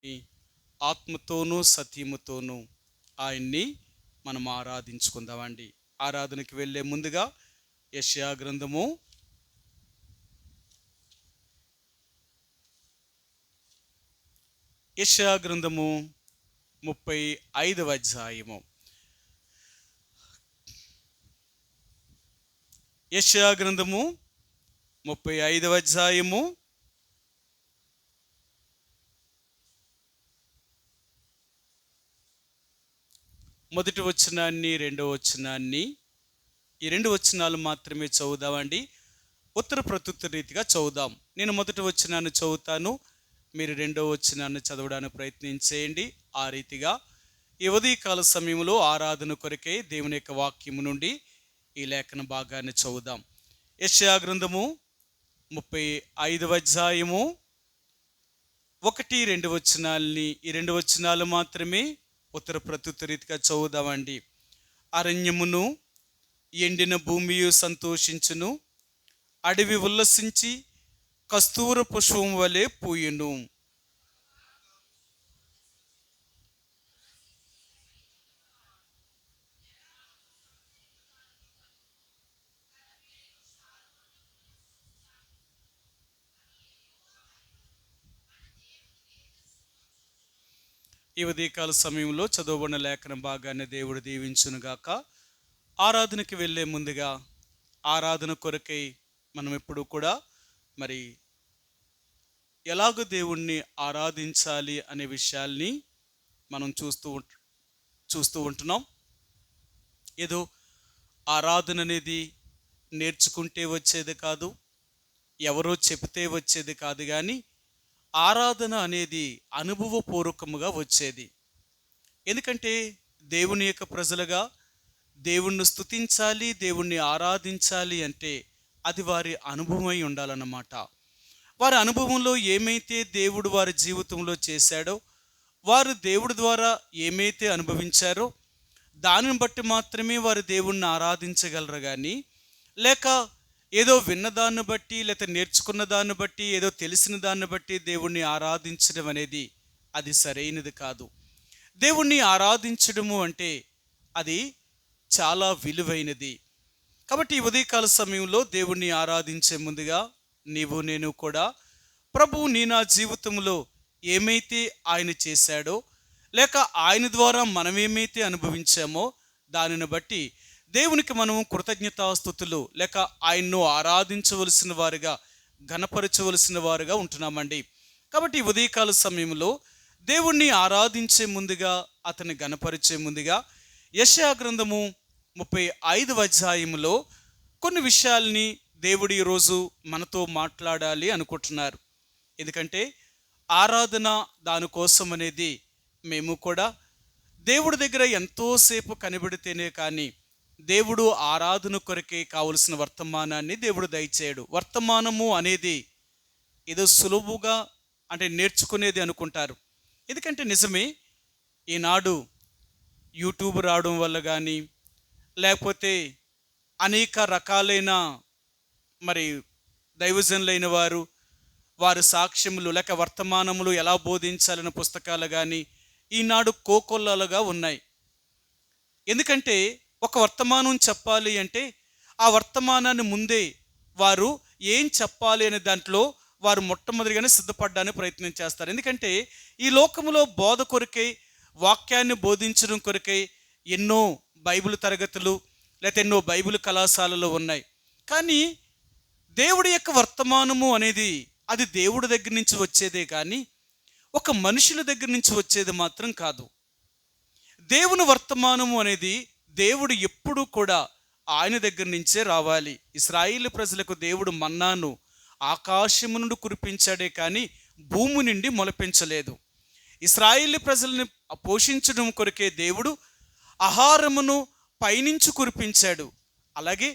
ఈ ఆత్మతోనూ సత్యముతోనూ ఆయన్ని మనం ఆరాధించుకుందామండి. ఆరాధనకి వెళ్ళే ముందుగా యెషయా గ్రంథము 35వ అధ్యాయము. యెషయా గ్రంథము 35వ అధ్యాయము మొదటి వచనాన్ని రెండవ వచనాన్ని ఈ రెండు వచనాలు మాత్రమే చదువుదామండి. ఉత్తర ప్రత్యుత్తర రీతిగా చదువుదాం. నేను మొదటి వచనాన్ని చదువుతాను, మీరు రెండవ వచనాన్ని చదవడానికి ప్రయత్నం చేయండి. ఆ రీతిగా ఈ ఉదయకాల సమయంలో ఆరాధన కొరకే దేవుని యొక్క వాక్యము నుండి ఈ లేఖన భాగాన్ని చదువుదాం. యెషయా గ్రంథము 35వ అధ్యాయము 1, 2 వచనాల్ని ఈ రెండు వచనాలు మాత్రమే ఉత్తర ప్రత్యుత్తర రీతిగా చదువుదామండి. అరణ్యమును ఎండిన భూమియు సంతోషించును, అడవి ఉల్లసించి కస్తూర పుష్పం వలె పూయును. ఈ ఉదయకాల సమయంలో చదవబడిన లేఖన భాగాన్ని దేవుడు దీవించునుగాక. ఆరాధనకి వెళ్ళే ముందుగా ఆరాధన కొరకై మనం ఎప్పుడు కూడా మరి ఎలాగో దేవుణ్ణి ఆరాధించాలి అనే విషయాల్ని మనం చూస్తూ ఉంటున్నాం. ఏదో ఆరాధన అనేది నేర్చుకుంటే వచ్చేది కాదు, ఎవరో చెబితే వచ్చేది కాదు, కానీ ఆరాధన అనేది అనుభవపూర్వకముగా వచ్చేది. ఎందుకంటే దేవుని యొక్క ప్రజలుగా దేవుణ్ణి స్తుతించాలి, దేవుణ్ణి ఆరాధించాలి అంటే అది వారి అనుభవమై ఉండాలన్నమాట. వారి అనుభవంలో ఏమైతే దేవుడు వారి జీవితంలో చేశాడో, వారు దేవుడి ద్వారా ఏమైతే అనుభవించారో దానిని బట్టి మాత్రమే వారు దేవుణ్ణి ఆరాధించగలరు. కానీ లేక ఏదో విన్నదాన్ని బట్టి లేక నేర్చుకున్న దాన్ని బట్టి ఏదో తెలిసిన దాన్ని బట్టి దేవుణ్ణి ఆరాధించడం అనేది అది సరైనది కాదు. దేవుణ్ణి ఆరాధించడము అంటే అది చాలా విలువైనది. కాబట్టి ఈ ఉదయకాల సమయంలో దేవుణ్ణి ఆరాధించే ముందుగా నీవు నేను కూడా ప్రభువు నీ నా జీవితంలో ఏమైతే ఆయన చేశాడో లేక ఆయన ద్వారా మనం ఏమైతే అనుభవించామో దానిని బట్టి దేవునికి మనము కృతజ్ఞతాస్తుతులు లేక ఆయన్ను ఆరాధించవలసిన వారుగా, ఘనపరచవలసిన వారుగా ఉంటున్నామండి. కాబట్టి ఈ ఉదయకాల సమయంలో దేవుణ్ణి ఆరాధించే ముందుగా, అతన్ని ఘనపరిచే ముందుగా యెషయా గ్రంథము 35వ అధ్యాయంలో కొన్ని విషయాల్ని దేవుడు ఈరోజు మనతో మాట్లాడాలి అనుకుంటున్నారు. ఎందుకంటే ఆరాధన దానికోసం అనేది మేము కూడా దేవుడి దగ్గర ఎంతోసేపు కనిపెడితేనే కానీ దేవుడు ఆరాధన కొరకే కావలసిన వర్తమానాన్ని దేవుడు దయచేయడు. వర్తమానము అనేది ఏదో సులువుగా అంటే నేర్చుకునేది అనుకుంటారు. ఎందుకంటే నిజమే, ఈనాడు యూట్యూబ్ రావడం వల్ల కానీ లేకపోతే అనేక రకాలైన మరి దైవజనులైన వారి సాక్ష్యములు లేక వర్తమానములు ఎలా బోధించాలన్న పుస్తకాలు కానీ ఈనాడు కోకొల్లలుగా ఉన్నాయి. ఎందుకంటే ఒక వర్తమానం చెప్పాలి అంటే ఆ వర్తమానాన్ని ముందే వారు ఏం చెప్పాలి అనే దాంట్లో వారు మొట్టమొదటిగానే సిద్ధపడడానికి ప్రయత్నం చేస్తారు. ఎందుకంటే ఈ లోకములో బోధ కొరకై, వాక్యాన్ని బోధించడం కొరకై ఎన్నో బైబిల్ తరగతులు లేకపోతే ఎన్నో బైబిల్ కళాశాలలు ఉన్నాయి. కానీ దేవుడి యొక్క వర్తమానము అనేది అది దేవుడి దగ్గర నుంచి వచ్చేదే కానీ ఒక మనుషుల దగ్గర నుంచి వచ్చేది మాత్రం కాదు. దేవుని వర్తమానము అనేది దేవుడు ఎప్పుడు కూడా ఆయన దగ్గర నుంచే రావాలి. ఇశ్రాయేలు ప్రజలకు దేవుడు మన్నాను ఆకాశము నుండి కురిపించాడే కానీ భూమి నుండి మొలపించలేదు. ఇశ్రాయేలు ప్రజల్ని పోషించడం కొరకే దేవుడు ఆహారమును పైనుంచి కురిపించాడు. అలాగే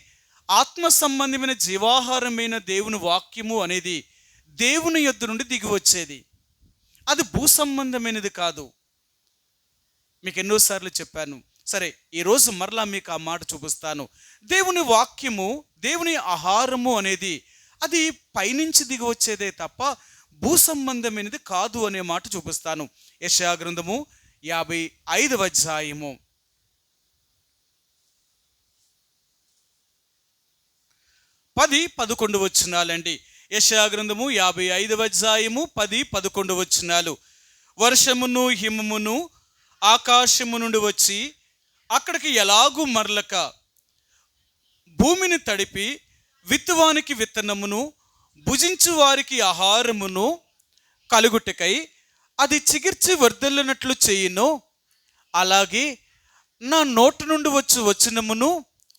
ఆత్మ సంబంధమైన జీవాహారమైన దేవుని వాక్యము అనేది దేవుని యొద్ద నుండి దిగి వచ్చేది. అది భూ సంబంధమైనది కాదు. మీకు ఎన్నోసార్లు చెప్పాను. సరే, ఈరోజు మరలా మీకు ఆ మాట చూపిస్తాను. దేవుని వాక్యము, దేవుని ఆహారము అనేది అది పైనుంచి దిగి వచ్చేదే తప్ప భూ సంబంధమైనది కాదు అనే మాట చూపిస్తాను. యెషయా గ్రంథము 55వ అధ్యాయము 10-11 వచనాలండి. యెషయా గ్రంథము 55వ అధ్యాయము 10-11 వచనాలు. వర్షమును హిమమును ఆకాశము నుండి వచ్చి అక్కడికి ఎలాగూ మరలక భూమిని తడిపి విత్తువానికి విత్తనమును భుజించు వారికి ఆహారమును కలుగుటకై అది చిగిర్చి వర్ధిల్లినట్లు చేయును, అలాగే నా నోటి నుండి వచ్చి వచనమును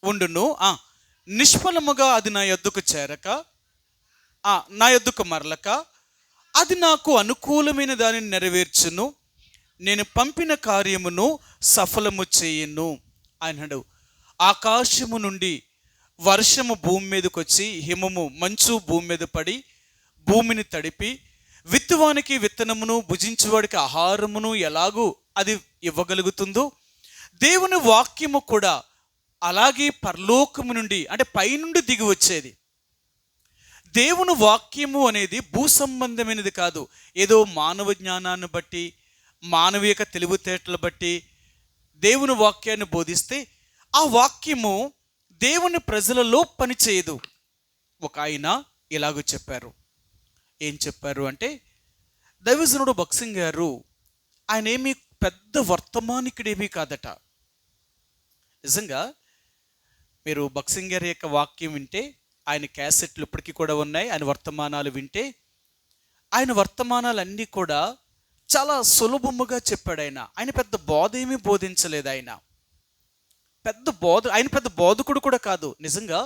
ఉండును. నిష్ఫలముగా అది నా యొద్దకు చేరక నా యొద్దకు మరలక అది నాకు అనుకూలమైన దానిని నెరవేర్చును, నేను పంపిన కార్యమును సఫలము చేయును అన్నాడు. ఆకాశము నుండి వర్షము భూమి మీదకి వచ్చి హిమము మంచు భూమి మీద పడి భూమిని తడిపి విత్తువానికి విత్తనమును భుజించువాడికి ఆహారమును ఎలాగూ అది ఇవ్వగలుగుతుందో, దేవుని వాక్యము కూడా అలాగే పరలోకము నుండి అంటే పైనుండి దిగి వచ్చేది. దేవుని వాక్యము అనేది భూ సంబంధమైనది కాదు. ఏదో మానవ జ్ఞానాన్ని బట్టి మానవీయ తెలివితేటలు బట్టి దేవుని వాక్యాన్ని బోధిస్తే ఆ వాక్యము దేవుని ప్రజలలో పనిచేయదు. ఒక ఆయన ఇలాగూ చెప్పారు. ఏం చెప్పారు అంటే, దైవజనుడు భక్సింగ్ గారు ఆయన ఏమీ పెద్ద వర్తమానికుడేమీ కాదట. నిజంగా మీరు భక్సింగ్ గారి యొక్క వాక్యం వింటే, ఆయన క్యాసెట్లు ఇప్పటికీ కూడా ఉన్నాయి, ఆయన వర్తమానాలు వింటే ఆయన వర్తమానాలన్నీ కూడా చాలా సులభముగా చెప్పాడు. ఆయన పెద్ద బోధ ఏమీ బోధించలేదు. ఆయన పెద్ద బోధకుడు కూడా కాదు. నిజంగా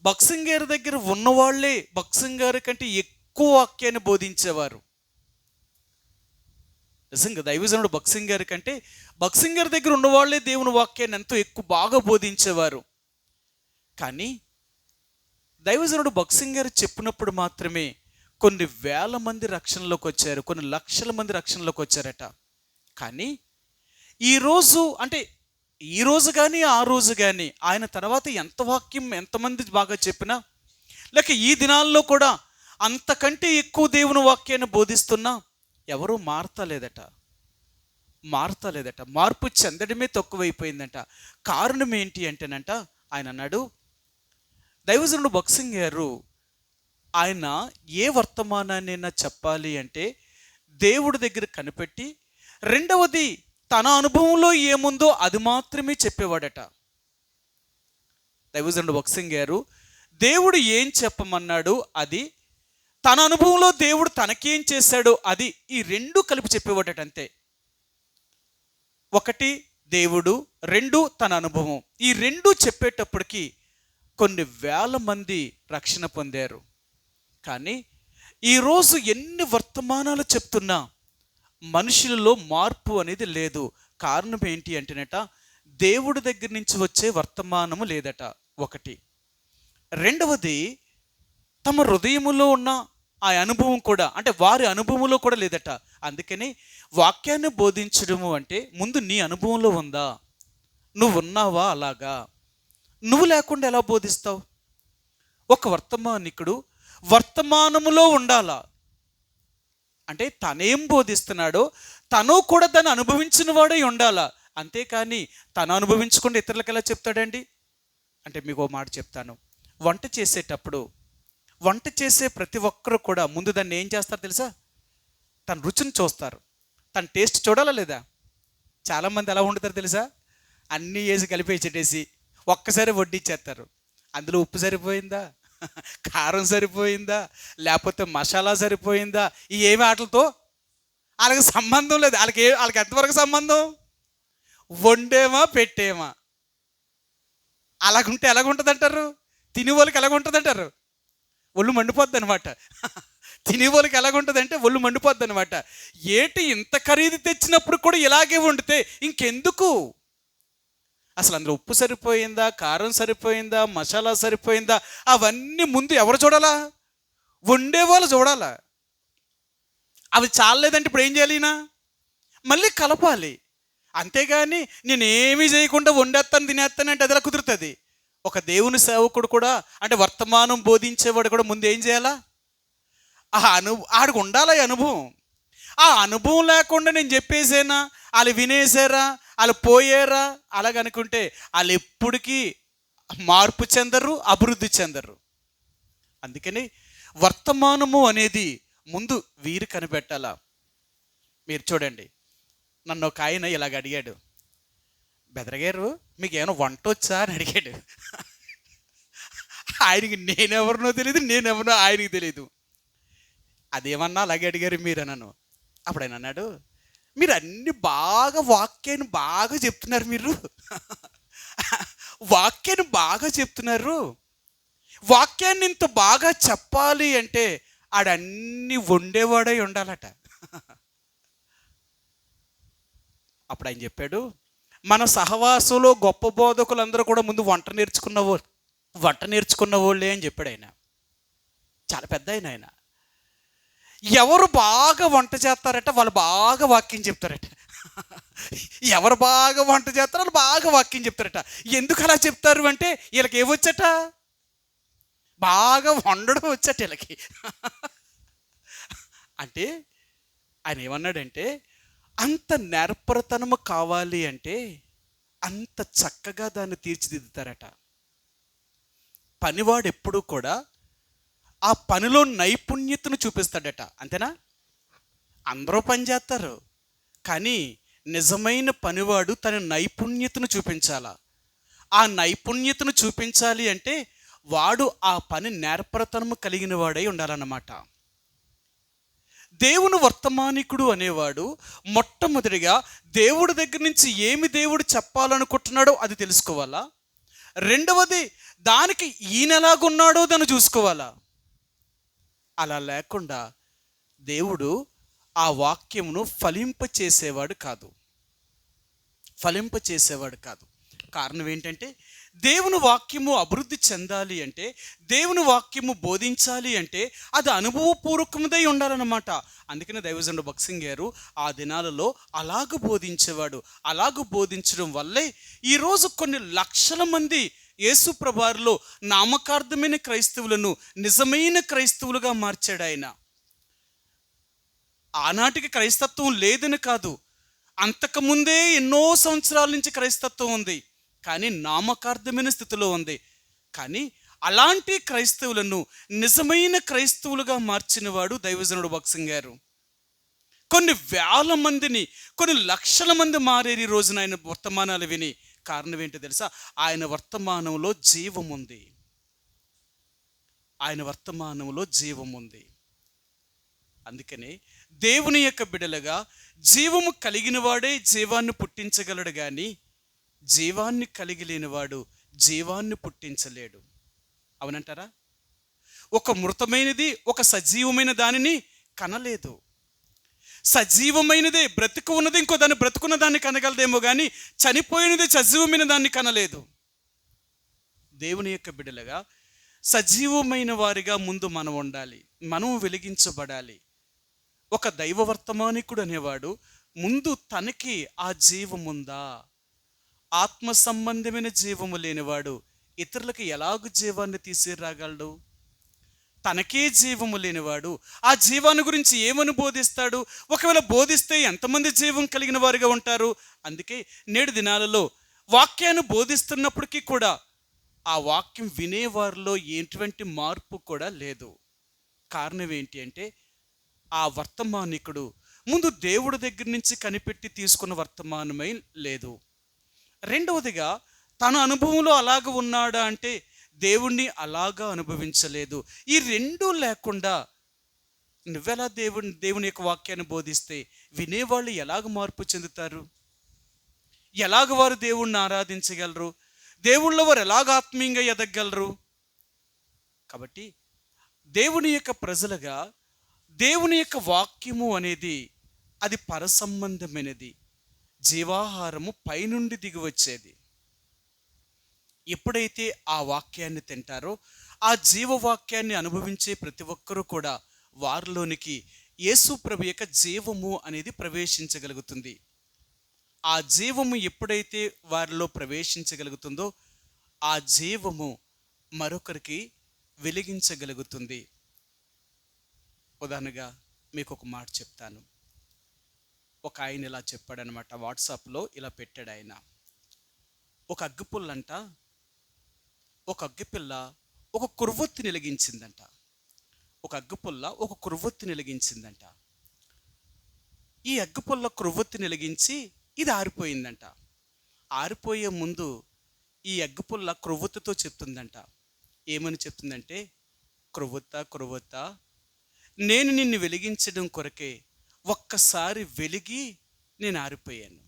భక్సింగ్ గారి దగ్గర ఉన్నవాళ్లే భక్సింగ్ గారి కంటే ఎక్కువ వాక్యాన్ని బోధించేవారు. నిజంగా దైవజనుడు భక్సింగ్ గారి కంటే భక్సింగ్ గారి దగ్గర ఉన్నవాళ్లే దేవుని వాక్యాన్ని ఎంతో ఎక్కువ బాగా బోధించేవారు. కానీ దైవజనుడు భక్సింగ్ గారు చెప్పినప్పుడు మాత్రమే కొన్ని వేల మంది రక్షణలోకి వచ్చారు, కొన్ని లక్షల మంది రక్షణలోకి వచ్చారట. కానీ ఈ రోజు కానీ ఆ రోజు కానీ ఆయన తర్వాత ఎంత వాక్యం ఎంతమంది బాగా చెప్పినా, లేక ఈ దినాల్లో కూడా అంతకంటే ఎక్కువ దేవుని వాక్యాన్ని బోధిస్తున్నా ఎవరూ మారతలేదట. మార్పు చెందడమే తక్కువైపోయిందంట. కారణం ఏంటి అంటేనంట, ఆయన అన్నాడు, దైవజనుడు భక్సింగ్ గారు ఆయన ఏ వర్తమానాన్నైనా చెప్పాలి అంటే దేవుడి దగ్గర కనిపెట్టి, రెండవది తన అనుభవంలో ఏముందో అది మాత్రమే చెప్పేవాడట. దైవజనుడు భక్సింగ్ గారు దేవుడు ఏం చెప్పమన్నాడు అది, తన అనుభవంలో దేవుడు తనకేం చేశాడో అది, ఈ రెండు కలిపి చెప్పేవాడట. అంతే. ఒకటి దేవుడు, రెండు తన అనుభవం. ఈ రెండు చెప్పేటప్పటికి కొన్ని వేల మంది రక్షణ పొందారు. కానీ ఈరోజు ఎన్ని వర్తమానాలు చెప్తున్నా మనుషులలో మార్పు అనేది లేదు. కారణం ఏంటి అంటేనట, దేవుడి దగ్గర నుంచి వచ్చే వర్తమానము లేదట. ఒకటి. రెండవది, తమ హృదయములో ఉన్న ఆ అనుభవం కూడా, అంటే వారి అనుభవంలో కూడా లేదట. అందుకని వాక్యాన్ని బోధించడము అంటే ముందు నీ అనుభవంలో ఉందా, నువ్వు ఉన్నావా? అలాగా నువ్వు లేకుండా ఎలా బోధిస్తావు? ఒక వర్తమానికుడు వర్తమానములో ఉండాలా అంటే తనేం బోధిస్తున్నాడో తను కూడా దాన్ని అనుభవించిన వాడై ఉండాలా. అంతేకాని తను అనుభవించకుండా ఇతరులకు ఎలా చెప్తాడండి? అంటే మీకు ఓ మాట చెప్తాను. వంట చేసే ప్రతి ఒక్కరు కూడా ముందు దాన్ని ఏం చేస్తారు తెలుసా? తన రుచిని చూస్తారు, తన టేస్ట్ చూడాలా లేదా? చాలామంది ఎలా వండుతారు తెలుసా? అన్నీ వేసి కలిపేసేటేసి ఒక్కసారి వడ్డిచ్చేస్తారు. అందులో ఉప్పు సరిపోయిందా, కారం సరిపోయిందా, లేకపోతే మసాలా సరిపోయిందా, ఈ ఏమి ఆటలతో వాళ్ళకి సంబంధం లేదు. వాళ్ళకి ఎంతవరకు సంబంధం? వండేమా పెట్టేమా. అలాగుంటే ఎలాగుంటుంది అంటారు? తినే వాళ్ళకి ఎలాగుంటుంది అంటారు? ఒళ్ళు మండిపోద్ది అనమాట. తినే వాళ్ళకి ఎలాగుంటుంది అంటే ఒళ్ళు మండిపోద్ది అనమాట. ఏటి ఇంత ఖరీదు తెచ్చినప్పుడు కూడా ఇలాగే వండితే ఇంకెందుకు? అసలు అందులో ఉప్పు సరిపోయిందా, కారం సరిపోయిందా, మసాలా సరిపోయిందా, అవన్నీ ముందు ఎవరు చూడాలా? వండేవాళ్ళు చూడాలా. అవి చాలలేదంటే ఇప్పుడు ఏం చేయాలి? మళ్ళీ కలపాలి. అంతేగాని నేనేమీ చేయకుండా వండేస్తాను తినేస్తాను అంటే అది ఎలా కుదురుతుంది? ఒక దేవుని సేవకుడు కూడా, అంటే వర్తమానం బోధించేవాడు కూడా ముందు ఏం చేయాలా? ఆడికి ఉండాలి ఆ అనుభవం. ఆ అనుభవం లేకుండా నేను చెప్పేసేనా, వాళ్ళు వినేసారా, వాళ్ళు పోయారా అలాగనుకుంటే వాళ్ళు ఎప్పటికీ మార్పు చెందరు, అభివృద్ధి చెందరు. అందుకని వర్తమానము అనేది ముందు వీరు కనిపెట్టాలా. మీరు చూడండి, నన్ను ఒక ఆయన ఇలాగ అడిగాడు, బెదరగారు మీకు ఏమైనా వంట వచ్చా అని అడిగాడు. ఆయనకి నేనెవరినో తెలియదు, నేనెవరినో ఆయనకి తెలియదు. అదేమన్నా అలాగే అడిగారు మీరు అన్నాను. అప్పుడు ఆయన అన్నాడు, మీరు అన్ని బాగా వాక్యాన్ని బాగా చెప్తున్నారు, మీరు వాక్యాన్ని బాగా చెప్తున్నారు. వాక్యాన్ని ఇంత బాగా చెప్పాలి అంటే ఆడన్నీ వండేవాడై ఉండాలట. అప్పుడు ఆయన చెప్పాడు, మన సహవాసంలో గొప్ప బోధకులందరూ కూడా ముందు వంట నేర్చుకున్న వాళ్ళే అని చెప్పాడు ఆయన. చాలా పెద్ద ఆయన. ఎవరు బాగా వంట చేస్తారట వాళ్ళు బాగా వాక్యం చెప్తారట. ఎవరు బాగా వంట చేస్తారో వాళ్ళు బాగా వాక్యం చెప్తారట. ఎందుకు అలా చెప్తారు అంటే వీళ్ళకి ఏమొచ్చట, బాగా వండడం వచ్చట వీళ్ళకి. అంటే ఆయన ఏమన్నాడంటే, అంత నేర్పరతనము కావాలి అంటే అంత చక్కగా దాన్ని తీర్చిదిద్దుతారట. పనివాడు ఎప్పుడూ కూడా ఆ పనిలో నైపుణ్యతను చూపిస్తాడట. అంతేనా? అందరూ పని చేస్తారు, కానీ నిజమైన పనివాడు తన నైపుణ్యతను చూపించాలా. ఆ నైపుణ్యతను చూపించాలి అంటే వాడు ఆ పని నేర్పరతనము కలిగిన వాడై ఉండాలన్నమాట. దేవుని వర్తమానికుడు అనేవాడు మొట్టమొదటిగా దేవుడి దగ్గర నుంచి ఏమి దేవుడు చెప్పాలనుకుంటున్నాడో అది తెలుసుకోవాలా. రెండవది దానికి ఈయన ఎలాగున్నాడో దాన్ని చూసుకోవాలా. అలా లేకుండా దేవుడు ఆ వాక్యమును ఫలింపచేసేవాడు కాదు. కారణం ఏంటంటే దేవుని వాక్యము అభివృద్ధి చెందాలి అంటే, దేవుని వాక్యము బోధించాలి అంటే అది అనుభవపూర్వకముదై ఉండాలన్నమాట. అందుకనే దైవజనుడు భక్సింగ్ గారు ఆ దినాలలో అలాగ బోధించేవాడు. అలాగ బోధించడం వల్లే ఈరోజు కొన్ని లక్షల మంది యేసు ప్రభువారిలో నామకార్థమైన క్రైస్తవులను నిజమైన క్రైస్తవులుగా మార్చాడు ఆయన. ఆనాటికి క్రైస్తత్వం లేదని కాదు, అంతకుముందే ఎన్నో సంవత్సరాల నుంచి క్రైస్తత్వం ఉంది, కానీ నామకార్థమైన స్థితిలో ఉంది. కానీ అలాంటి క్రైస్తవులను నిజమైన క్రైస్తవులుగా మార్చిన వాడు దైవజనుడు భక్సింగ్ గారు. కొన్ని వేల మందిని, కొన్ని లక్షల మంది మారేరు ఈ రోజున ఆయన వర్తమానాలు విని. కారణం ఏంటో తెలుసా? ఆయన వర్తమానంలో జీవం ఉంది. అందుకనే దేవుని యొక్క బిడ్డలుగా జీవము కలిగిన వాడే జీవాన్ని పుట్టించగలడు, కానీ జీవాన్ని కలిగి లేనివాడు జీవాన్ని పుట్టించలేడు. అవునంటారా? ఒక మృతమైనది ఒక సజీవమైన దానిని కనలేదు. సజీవమైనదే బ్రతుకు ఉన్నది ఇంకో దాన్ని బ్రతుకున్న దాన్ని కనగలదేమో కానీ చనిపోయినది సజీవమైన దాన్ని కనలేదు. దేవుని యొక్క బిడ్డలుగా సజీవమైన వారిగా ముందు మనం ఉండాలి, మనం వెలిగించబడాలి. ఒక దైవ వర్తమానికుడు అనేవాడు ముందు తనకి ఆ జీవముందా, ఆత్మ సంబంధమైన జీవము లేనివాడు ఇతరులకు ఎలాగూ జీవాన్ని తీసుకురాగలడు? తనకే జీవము లేనివాడు ఆ జీవాన్ని గురించి ఏమని బోధిస్తాడు? ఒకవేళ బోధిస్తే ఎంతమంది జీవం కలిగిన వారుగా ఉంటారు? అందుకే నేడు దినాలలో వాక్యాన్ని బోధిస్తున్నప్పటికీ కూడా ఆ వాక్యం వినేవారిలో ఎటువంటి మార్పు కూడా లేదు. కారణం ఏంటి అంటే ఆ వర్తమానికుడు ముందు దేవుడి దగ్గర నుంచి కనిపెట్టి తీసుకున్న వర్తమానమై లేదు. రెండవదిగా తన అనుభవంలో అలాగ ఉన్నాడా అంటే దేవుణ్ణి అలాగా అనుభవించలేదు. ఈ రెండూ లేకుండా నువ్వెలా దేవుని యొక్క వాక్యాన్ని బోధిస్తే వినేవాళ్ళు ఎలాగ మార్పు చెందుతారు? ఎలాగ వారు దేవుణ్ణి ఆరాధించగలరు? దేవుళ్ళో వారు ఎలాగ ఆత్మీయంగా ఎదగలరు? కాబట్టి దేవుని యొక్క ప్రజలుగా దేవుని యొక్క వాక్యము అనేది అది పరసంబంధమైనది, జీవాహారము పైనుండి దిగి వచ్చేది. ఎప్పుడైతే ఆ వాక్యాన్ని తింటారో ఆ జీవవాక్యాన్ని అనుభవించే ప్రతి ఒక్కరూ కూడా వారిలోనికి యేసు ప్రభు యొక్క జీవము అనేది ప్రవేశించగలుగుతుంది. ఆ జీవము ఎప్పుడైతే వారిలో ప్రవేశించగలుగుతుందో ఆ జీవము మరొకరికి వెలిగించగలుగుతుంది. ఉదాహరణగా మీకు ఒక మాట చెప్తాను. ఒక ఆయన ఇలా చెప్పాడనమాట, వాట్సాప్లో ఇలా పెట్టాడు ఆయన. ఒక అగ్గిపుల్లంట, ఒక అగ్గిపిల్ల ఒక కొవ్వొత్తిని వెలిగించిందంట. ఒక అగ్గిపుల్ల ఒక కొవ్వొత్తిని వెలిగించిందంట. ఈ అగ్గిపుల్ల కొవ్వొత్తిని వెలిగించి ఇది ఆరిపోయిందంట. ఆరిపోయే ముందు ఈ అగ్గిపుల్ల కొవ్వొత్తితో చెప్తుందంట. ఏమని చెప్తుందంటే, క్రొవ్వొత్తా, నేను నిన్ను వెలిగించడం కొరకే ఒక్కసారి వెలిగి నేను ఆరిపోయాను.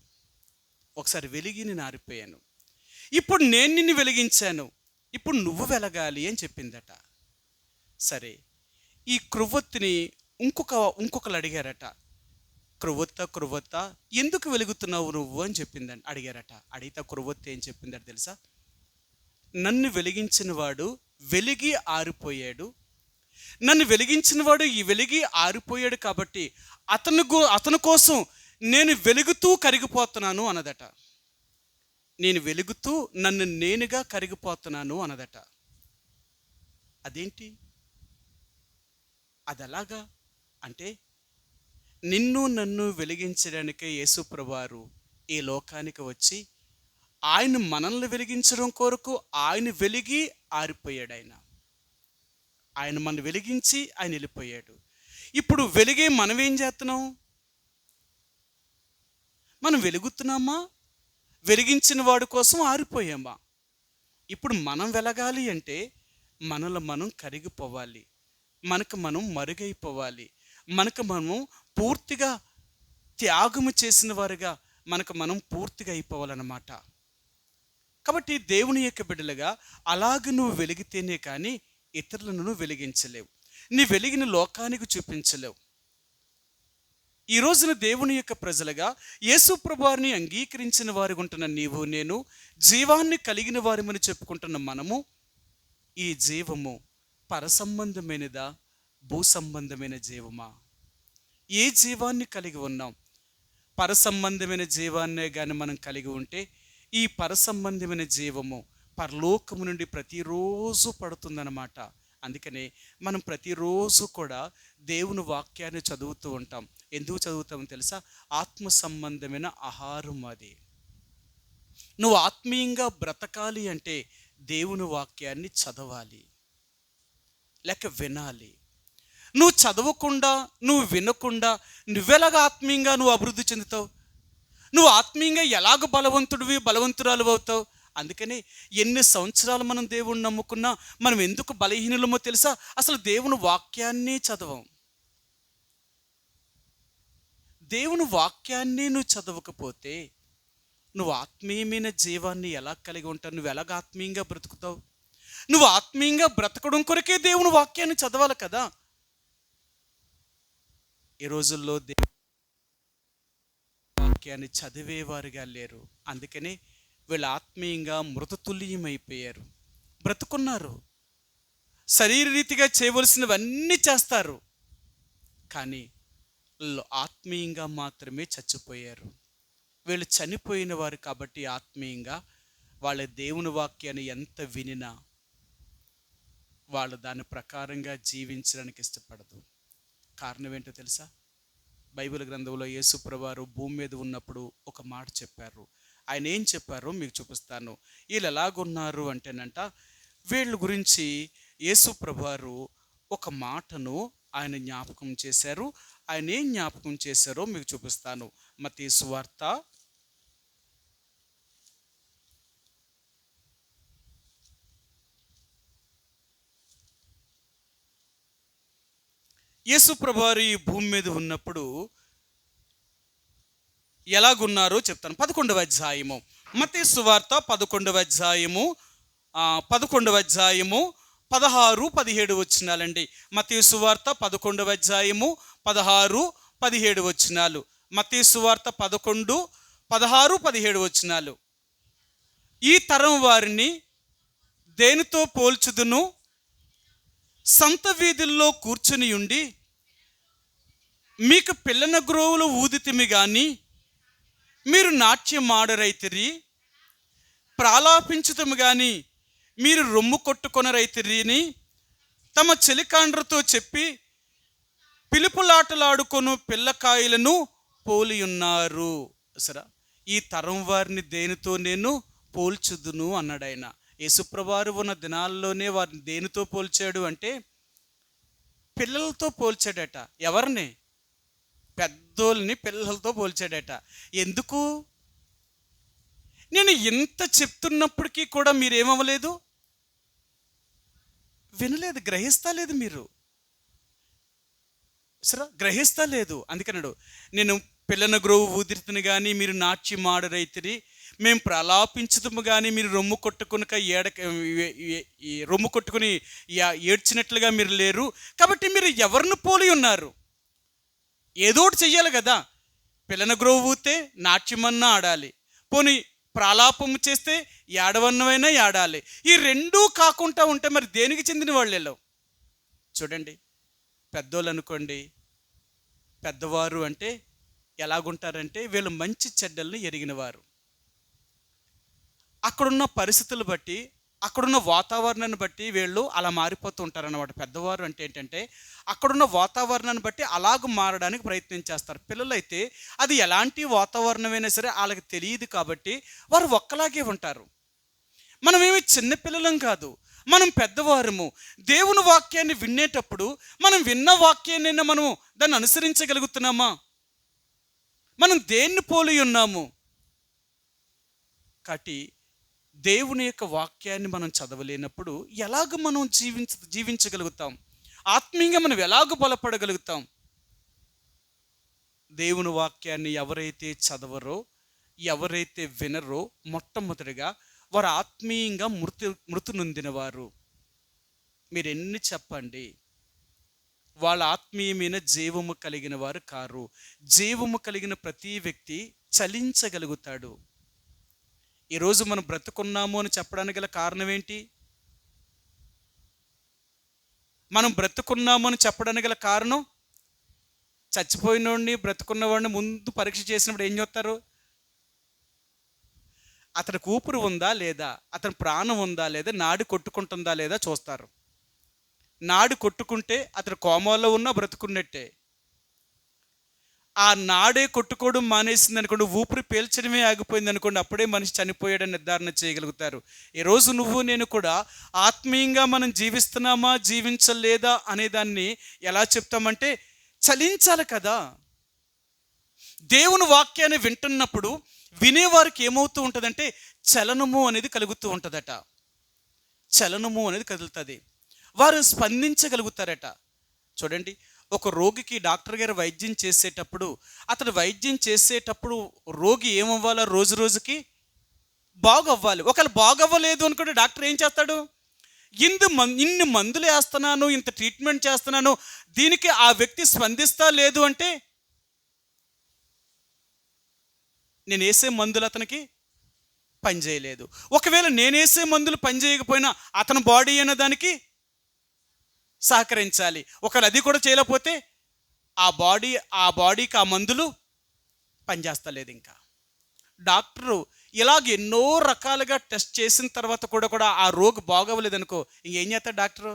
ఒకసారి వెలిగి నేను ఆరిపోయాను. ఇప్పుడు నేను నిన్ను వెలిగించాను, ఇప్పుడు నువ్వు వెలగాలి అని చెప్పిందట. సరే, ఈ క్రొవ్వొత్తిని ఇంకొకరు అడిగారట. క్రొవ్వొత్తా ఎందుకు వెలుగుతున్నావు నువ్వు అని చెప్పిందని అడిగారట. అడిగితే క్రొవ్వొత్తి ఏం చెప్పిందట తెలుసా? నన్ను వెలిగించిన వాడు వెలిగి ఆరిపోయాడు, నన్ను వెలిగించిన వాడు ఈ వెలిగి ఆరిపోయాడు కాబట్టి అతని కోసం నేను వెలుగుతూ కరిగిపోతున్నాను అన్నదట. నేను వెలుగుతూ నన్ను నేనుగా కరిగిపోతున్నాను అన్నదట. అదేంటి, అదెలాగా అంటే, నిన్ను నన్ను వెలిగించడానికే యేసుప్రభువారు ఈ లోకానికి వచ్చి ఆయన మనల్ని వెలిగించడం కొరకు ఆయన వెలిగి ఆరిపోయాడు. ఆయన మనల్ని వెలిగించి ఆయన వెళ్ళిపోయాడు. ఇప్పుడు వెలిగే మనం ఏం చేస్తున్నాం? మనం వెలుగుతున్నామా? వెలిగించిన వాడి కోసం ఆరిపోయామా? ఇప్పుడు మనం వెలగాలి అంటే మనలో మనం కరిగిపోవాలి, మనకు మనం మరుగైపోవాలి, మనకు మనం పూర్తిగా త్యాగము చేసిన వారుగా మనకు మనం పూర్తిగా అయిపోవాలన్నమాట. కాబట్టి దేవుని యొక్క బిడ్డలుగా అలాగ నువ్వు వెలిగితేనే కానీ ఇతరులను నువ్వు వెలిగించలేవు, నీ వెలిగిన లోకానికి చూపించలేవు. ఈ రోజున దేవుని యొక్క ప్రజలుగా యేసు ప్రభువారిని అంగీకరించిన వారు ఉంటున్న నీవు నేను, జీవాన్ని కలిగిన వారిమని చెప్పుకుంటున్న మనము, ఈ జీవము పరసంబంధమైనదా భూసంబంధమైన జీవమా? ఏ జీవాన్ని కలిగి ఉన్నాం? పరసంబంధమైన జీవాన్నే కానీ మనం కలిగి ఉంటే ఈ పరసంబంధమైన జీవము పరలోకము నుండి ప్రతిరోజు పడుతుందన్నమాట. అందుకనే మనం ప్రతిరోజు కూడా దేవుని వాక్యాన్ని చదువుతూ ఉంటాం. ఎందుకు చదువుతామో తెలుసా? ఆత్మ సంబంధమైన ఆహారం అది. నువ్వు ఆత్మీయంగా బ్రతకాలి అంటే దేవుని వాక్యాన్ని చదవాలి, లేక వినాలి. నువ్వు చదవకుండా, నువ్వు వినకుండా నువ్వెలాగ ఆత్మీయంగా నువ్వు అభివృద్ధి చెందుతావు? నువ్వు ఆత్మీయంగా ఎలాగ బలవంతురాలు అవుతావు? అందుకని ఎన్ని సంవత్సరాలు మనం దేవుణ్ణి నమ్ముకున్నా మనం ఎందుకు బలహీనులమో తెలుసా? అసలు దేవుని వాక్యాన్ని చదవం. దేవుని వాక్యాన్ని నువ్వు చదవకపోతే నువ్వు ఆత్మీయమైన జీవాన్ని ఎలా కలిగి ఉంటావు? నువ్వు ఎలాగ ఆత్మీయంగా బ్రతుకుతావు? నువ్వు ఆత్మీయంగా బ్రతకడం కొరకే దేవుని వాక్యాన్ని చదవాలి కదా. ఈ రోజుల్లో దేవుని వాక్యాన్ని చదివేవారుగా లేరు. అందుకని వీళ్ళు ఆత్మీయంగా మృతతుల్యమైపోయారు, బ్రతుకున్నారు, శరీరరీతిగా చేయవలసినవన్నీ చేస్తారు, కానీ ఆత్మీయంగా మాత్రమే చచ్చిపోయారు. వీళ్ళు చనిపోయిన వారు కాబట్టి ఆత్మీయంగా వాళ్ళ దేవుని వాక్యాన్ని ఎంత వినినా వాళ్ళు దాని ప్రకారంగా జీవించడానికి ఇష్టపడదు. కారణం ఏంటో తెలుసా? బైబిల్ గ్రంథంలో యేసు ప్రభువారు భూమి మీద ఉన్నప్పుడు ఒక మాట చెప్పారు. ఆయన ఏం చెప్పారో మీకు చూపిస్తాను. వీళ్ళు ఎలాగున్నారు అంటేనంట, వీళ్ళ గురించి యేసు ప్రభువారు ఒక మాటను ఆయన జ్ఞాపకం చేశారు. ఆయన ఏం జ్ఞాపకం చేశారో మీకు చూపిస్తాను. మత్తయి సువార్త 'యేసు ప్రభువారు ఈ భూమి మీద ఉన్నప్పుడు ఎలాగున్నారో చెప్తాను. 11వ అధ్యాయము, మత్తయి సువార్త 11వ అధ్యాయము 16-17 వచనాలండి. మత్తయి సువార్త 11వ అధ్యాయము 16-17 వచనాలు. మత్తయి సువార్త 11:16-17 వచనాలు. ఈ తరం వారిని దేనితో పోల్చుదును? సంత వీధుల్లో కూర్చుని ఉండి మీకు పిల్లన గ్రోవులు ఊదితిమి గాని మీరు నాట్యం ఆడరైతిరి, ప్రాలాపించుతము గాని మీరు రొమ్ము కొట్టుకొనరైతిరి అని తమ చెలికాండ్రతో చెప్పి పిలుపులాటలాడుకొను పిల్లకాయలను పోలి ఉన్నారు. సరే, ఈ తరం వారిని దేనితో నేను పోల్చుదును అన్నాడు ఆయన. యేసుప్రభువారు ఉన్న దినాల్లోనే వారిని దేనితో పోల్చాడు అంటే పిల్లలతో పోల్చాడట. ఎవరిని? పెద్దోళ్ళని పిల్లలతో పోల్చాడట. ఎందుకు? నేను ఇంత చెప్తున్నప్పటికీ కూడా మీరేమవ్వలేదు, వినలేదు, గ్రహిస్తలేదు. మీరు సరే గ్రహిస్తలేదు. అందుకన్నాడు, నేను పిల్లన గ్రోవు ఊదిరితిని కానీ మీరు నాట్యమాడు రైతిరి, మేము ప్రలాపించుదము కానీ మీరు రొమ్ము కొట్టుకునక రొమ్ము కొట్టుకుని ఏడ్చినట్లుగా మీరు లేరు. కాబట్టి మీరు ఎవరిని పోలి ఉన్నారు? ఏదో ఒకటి చెయ్యాలి కదా. పిల్లన గ్రోవు ఊతే నాట్యమన్నా ఆడాలి, పోనీ ప్రాలాపము చేస్తే ఏడవన్నమైనా ఏడాలి. ఈ రెండూ కాకుండా ఉంటే మరి దేనికి చెందిన వాళ్ళేలో? చూడండి, పెద్దోళ్ళు అనుకోండి, పెద్దవారు అంటే ఎలాగుంటారంటే వీళ్ళు మంచి చెడ్డల్ని ఎరిగినవారు. అక్కడున్న పరిస్థితులు బట్టి, అక్కడున్న వాతావరణాన్ని బట్టి వీళ్ళు అలా మారిపోతూ ఉంటారన్నమాట. పెద్దవారు అంటే ఏంటంటే అక్కడున్న వాతావరణాన్ని బట్టి అలాగ మారడానికి ప్రయత్నం చేస్తారు. పిల్లలైతే అది ఎలాంటి వాతావరణమైనా సరే వాళ్ళకి తెలియదు కాబట్టి వారు ఒక్కలాగే ఉంటారు. మనమేమి చిన్నపిల్లలం కాదు, మనం పెద్దవారము. దేవుని వాక్యాన్ని వినేటప్పుడు మనం విన్న వాక్యాన్ని మనము దాన్ని అనుసరించగలుగుతున్నామా? మనం దేన్ని పోలి ఉన్నాము? కాబట్టి దేవుని యొక్క వాక్యాన్ని మనం చదవలేనప్పుడు ఎలాగ మనం జీవించగలుగుతాం? ఆత్మీయంగా మనం ఎలాగ బలపడగలుగుతాం? దేవుని వాక్యాన్ని ఎవరైతే చదవరో, ఎవరైతే వినరో, మొట్టమొదటిగా వారు ఆత్మీయంగా మృతి నొందినవారు. మీరు ఎన్ని చెప్పండి, వాళ్ళ ఆత్మీయమైన జీవము కలిగిన వారు కారు. జీవము కలిగిన ప్రతి వ్యక్తి చలించగలుగుతాడు. ఈరోజు మనం బ్రతుకున్నాము అని చెప్పడానికి గల కారణం ఏంటి? మనం బ్రతుకున్నాము అని చెప్పడానికి గల కారణం, చచ్చిపోయినోడిని బ్రతుకున్నవాడిని ముందు పరీక్ష చేసినప్పుడు ఏం చేస్తారు? అతనికి ఊపిరి ఉందా లేదా, అతని ప్రాణం ఉందా లేదా, నాడి కొట్టుకుంటుందా లేదా చూస్తారు. నాడి కొట్టుకుంటే అతను కోమాలో ఉన్నా బ్రతుకున్నట్టే. ఆ నాడే కొట్టుకోవడం మానేసింది అనుకోండి, ఊపిరి పీల్చడమే ఆగిపోయింది అనుకోండి, అప్పుడే మనిషి చనిపోయాడని నిర్ధారణ చేయగలుగుతారు. ఈరోజు నువ్వు నేను కూడా ఆత్మీయంగా మనం జీవిస్తున్నామా జీవించలేదా అనేదాన్ని ఎలా చెప్తామంటే చలించాలి కదా. దేవుని వాక్యాన్ని వింటున్నప్పుడు వినేవారికి ఏమవుతూ ఉంటుందంటే చలనము అనేది కలుగుతూ ఉంటుందట. చలనము అనేది కదులుతుంది, వారు స్పందించగలుగుతారట. చూడండి, ఒక రోగికి డాక్టర్ గారు వైద్యం చేసేటప్పుడు, అతడు వైద్యం చేసేటప్పుడు రోగి ఏమవ్వాలో రోజు రోజుకి బాగవ్వాలి. ఒకవేళ బాగవ్వలేదు అనుకుంటే డాక్టర్ ఏం చేస్తాడు? ఇన్ని మందులు వేస్తున్నాను, ఇంత ట్రీట్మెంట్ చేస్తున్నాను, దీనికి ఆ వ్యక్తి స్పందిస్తా లేదు అంటే నేను వేసే మందులు అతనికి పనిచేయలేదు. ఒకవేళ నేను వేసే మందులు పనిచేయకపోయినా అతని బాడీ అనే దానికి సహకరించాలి. ఒకవేళ అది కూడా చేయలేకపోతే ఆ బాడీకి ఆ మందులు పనిచేస్తలేదు. ఇంకా డాక్టరు ఇలాగ ఎన్నో రకాలుగా టెస్ట్ చేసిన తర్వాత కూడా ఆ రోగి బాగోవలేదనుకో, ఇంకేం చేస్తాడు డాక్టరు?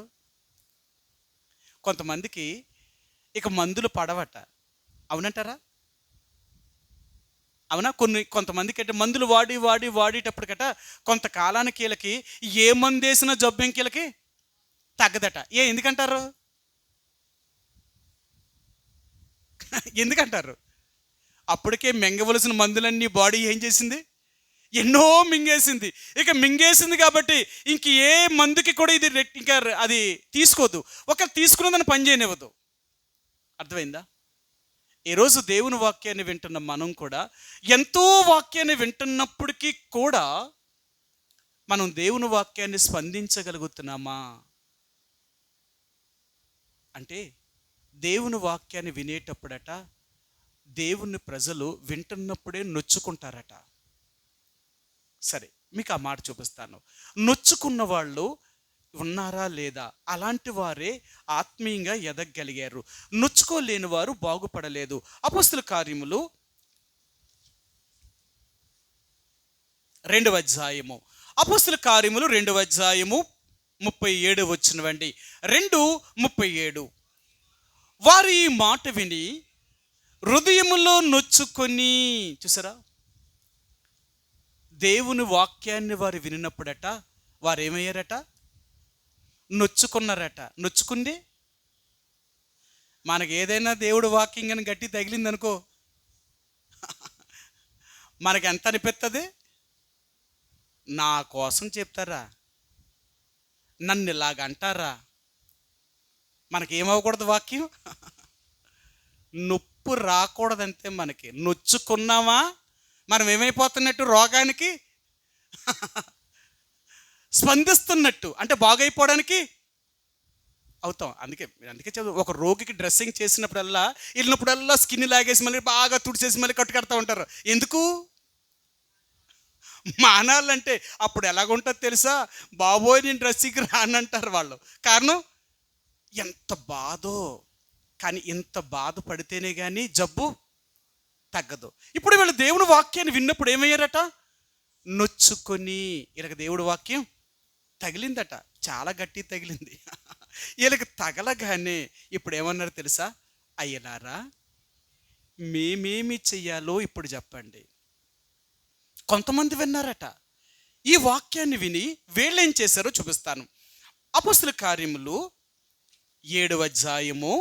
కొంతమందికి ఇక మందులు పడవట. అవునంటారా? అవునా? కొంతమందికి అంటే మందులు వాడేటప్పటికట కొంతకాలానికి వీళ్ళకి ఏ మందు వేసిన జబ్బు వీళ్ళకి తగ్గదట. ఎందుకంటారు? ఎందుకంటారు? అప్పటికే మింగవలసిన మందులన్నీ బాడీ ఏం చేసింది? ఎన్నో మింగేసింది. ఇక మింగేసింది కాబట్టి ఇంక ఏ మందుకి కూడా ఇది ఇంకా అది తీసుకోదు. ఒక తీసుకున్నదని పని చేయనివ్వదు. అర్థమైందా? ఈరోజు దేవుని వాక్యాన్ని వింటున్న మనం కూడా ఎంతో వాక్యాన్ని వింటున్నప్పటికీ కూడా మనం దేవుని వాక్యాన్ని స్పందించగలుగుతున్నామా అంటే, దేవుని వాక్యాన్ని వినేటప్పుడట దేవుని ప్రజలు వింటున్నప్పుడే నొచ్చుకుంటారట. సరే, మీకు ఆ మాట చూపిస్తాను. నొచ్చుకున్న వాళ్ళు ఉన్నారా లేదా? అలాంటి వారే ఆత్మీయంగా ఎదగగలిగారు. నొచ్చుకోలేని వారు బాగుపడలేదు. అపొస్తలుల కార్యములు 2వ అధ్యాయము, అపొస్తలుల కార్యములు 2వ అధ్యాయము 37 వచ్చినవండి. 2:37. వారు ఈ మాట విని హృదయములో నొచ్చుకొని, చూసారా, దేవుని వాక్యాన్ని వారు వినినప్పుడట వారు ఏమయ్యారట? నొచ్చుకున్నారట. నొచ్చుకుంది, మనకి ఏదైనా దేవుడు వాక్యం కానీ గట్టి తగిలింది అనుకో, మనకి ఎంత అనిపిస్తుంది? నా కోసం చెప్తారా, నన్ను ఇలాగ అంటారా, మనకేమవ్వకూడదు వాక్యం, నొప్పు రాకూడదంతే. మనకి నొచ్చుకున్నామా మనం ఏమైపోతున్నట్టు, రోగానికి స్పందిస్తున్నట్టు, అంటే బాగైపోవడానికి అవుతాం. అందుకే చదువు, ఒక రోగికి డ్రెస్సింగ్ చేసినప్పుడల్లా వెళ్ళినప్పుడల్లా స్కిన్ లాగేసి మళ్ళీ బాగా తుడిచేసి మళ్ళీ కట్టుకడతా ఉంటారు. ఎందుకు? మానాలంటే అప్పుడు ఎలాగుంటుందో తెలుసా? బాబోయ్ నేను డ్రెస్సింగ్కి రానంటారు వాళ్ళు. కారణం ఎంత బాధో. కానీ ఇంత బాధపడితేనే కానీ జబ్బు తగ్గదు. ఇప్పుడు వీళ్ళు దేవుని వాక్యాన్ని విన్నప్పుడు ఏమయ్యారట? నొచ్చుకొని. వీళ్ళకి దేవుడి వాక్యం తగిలిందట, చాలా గట్టి తగిలింది. వీళ్ళకి తగలగానే ఇప్పుడు ఏమన్నారు తెలుసా? అయ్యలారా, మేమేమి చెయ్యాలో ఇప్పుడు చెప్పండి. కొంతమంది విన్నారట. ఈ వాక్యాన్ని విని వీళ్ళేం చేశారో చూపిస్తాను. అపొస్తలుల కార్యములు 7వ అధ్యాయము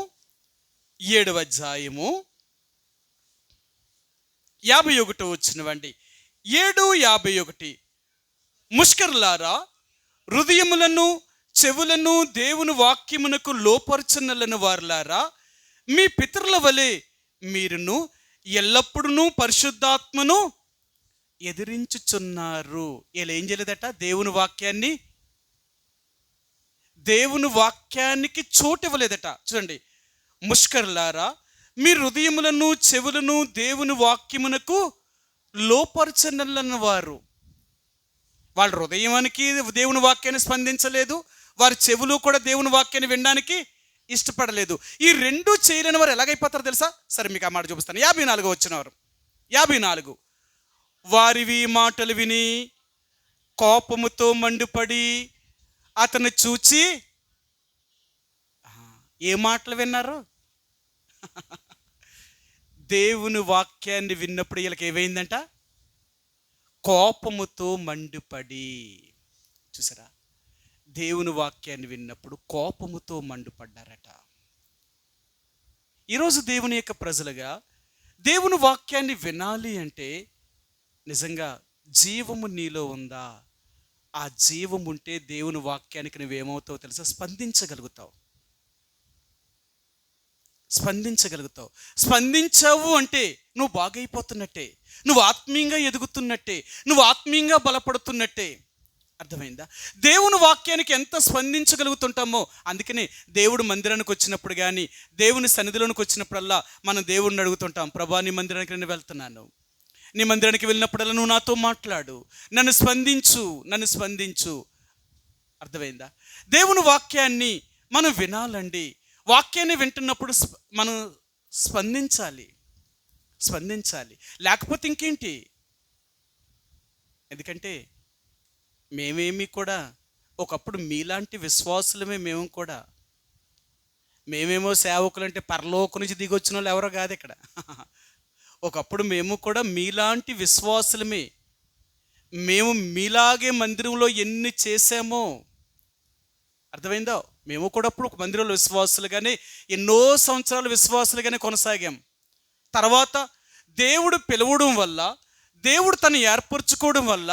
51 వచ్చినవండి. 7:51. ముష్కరులారా, హృదయములను చెవులను దేవుని వాక్యమునకు లోపరచునలను వారులారా, మీ పితరుల వలె మీరును ఎల్లప్పుడూ పరిశుద్ధాత్మను ఎదిరించుచున్నారు. వీళ్ళు ఏం చేయలేదట? దేవుని వాక్యానికి చోటు ఇవ్వలేదట. చూడండి, ముష్కరులారా, మీ హృదయములను చెవులను దేవుని వాక్యమునకు లోపరచనలను వారు. వాళ్ళ హృదయానికి దేవుని వాక్యాన్ని స్పందించలేదు, వారి చెవులు కూడా దేవుని వాక్యాన్ని వినడానికి ఇష్టపడలేదు. ఈ రెండు చేయలేని వారు ఎలాగైపోతారో తెలుసా? సరే మీకు ఆ మాట చూపిస్తాను. 54 వచ్చినవారు. 54. వారివి మాటలు విని కోపముతో మండిపడి అతను చూచి, ఏ మాటలు విన్నారు? దేవుని వాక్యాన్ని విన్నప్పుడు వీళ్ళకి ఏమైందంట? కోపముతో మండిపడి. చూసారా, దేవుని వాక్యాన్ని విన్నప్పుడు కోపముతో మండిపడ్డారట. ఈరోజు దేవుని యొక్క ప్రజలుగా దేవుని వాక్యాన్ని వినాలి అంటే నిజంగా జీవము నీలో ఉందా? ఆ జీవం ఉంటే దేవుని వాక్యానికి నువ్వేమవుతావు తెలుసా? స్పందించగలుగుతావు. స్పందించావు అంటే నువ్వు బాగైపోతున్నట్టే, నువ్వు ఆత్మీయంగా ఎదుగుతున్నట్టే, నువ్వు ఆత్మీయంగా బలపడుతున్నట్టే. అర్థమైందా? దేవుని వాక్యానికి ఎంత స్పందించగలుగుతుంటామో. అందుకనే దేవుడు మందిరానికి వచ్చినప్పుడు కానీ, దేవుని సన్నిధిలోనికి వచ్చినప్పుడల్లా మనం దేవుడిని అడుగుతుంటాం, ప్రభా నీ మందిరానికి నేను వెళ్తున్నాను, నీ మందిరానికి వెళ్ళినప్పుడల్లా నువ్వు నాతో మాట్లాడు, నన్ను స్పందించు. అర్థమైందా? దేవుని వాక్యాన్ని మనం వినాలండి. వాక్యాన్ని వింటున్నప్పుడు మనం స్పందించాలి. లేకపోతే ఇంకేంటి? ఎందుకంటే మేమేమి కూడా ఒకప్పుడు మీలాంటి విశ్వాసులమే. మేమేమో సేవకులంటే పరలోకం నుంచి దిగొచ్చిన వాళ్ళు ఎవరో కాదు ఇక్కడ. ఒకప్పుడు మేము కూడా మీలాంటి విశ్వాసులమే. మేము మీలాగే మందిరంలో ఎన్ని చేసామో. అర్థమైందో? మేము కూడా అప్పుడు ఒక మందిరంలో విశ్వాసులుగానే ఎన్నో సంవత్సరాలు విశ్వాసులుగానే కొనసాగాం. తర్వాత దేవుడు పిలవడం వల్ల, దేవుడు తను ఏర్పరచుకోవడం వల్ల,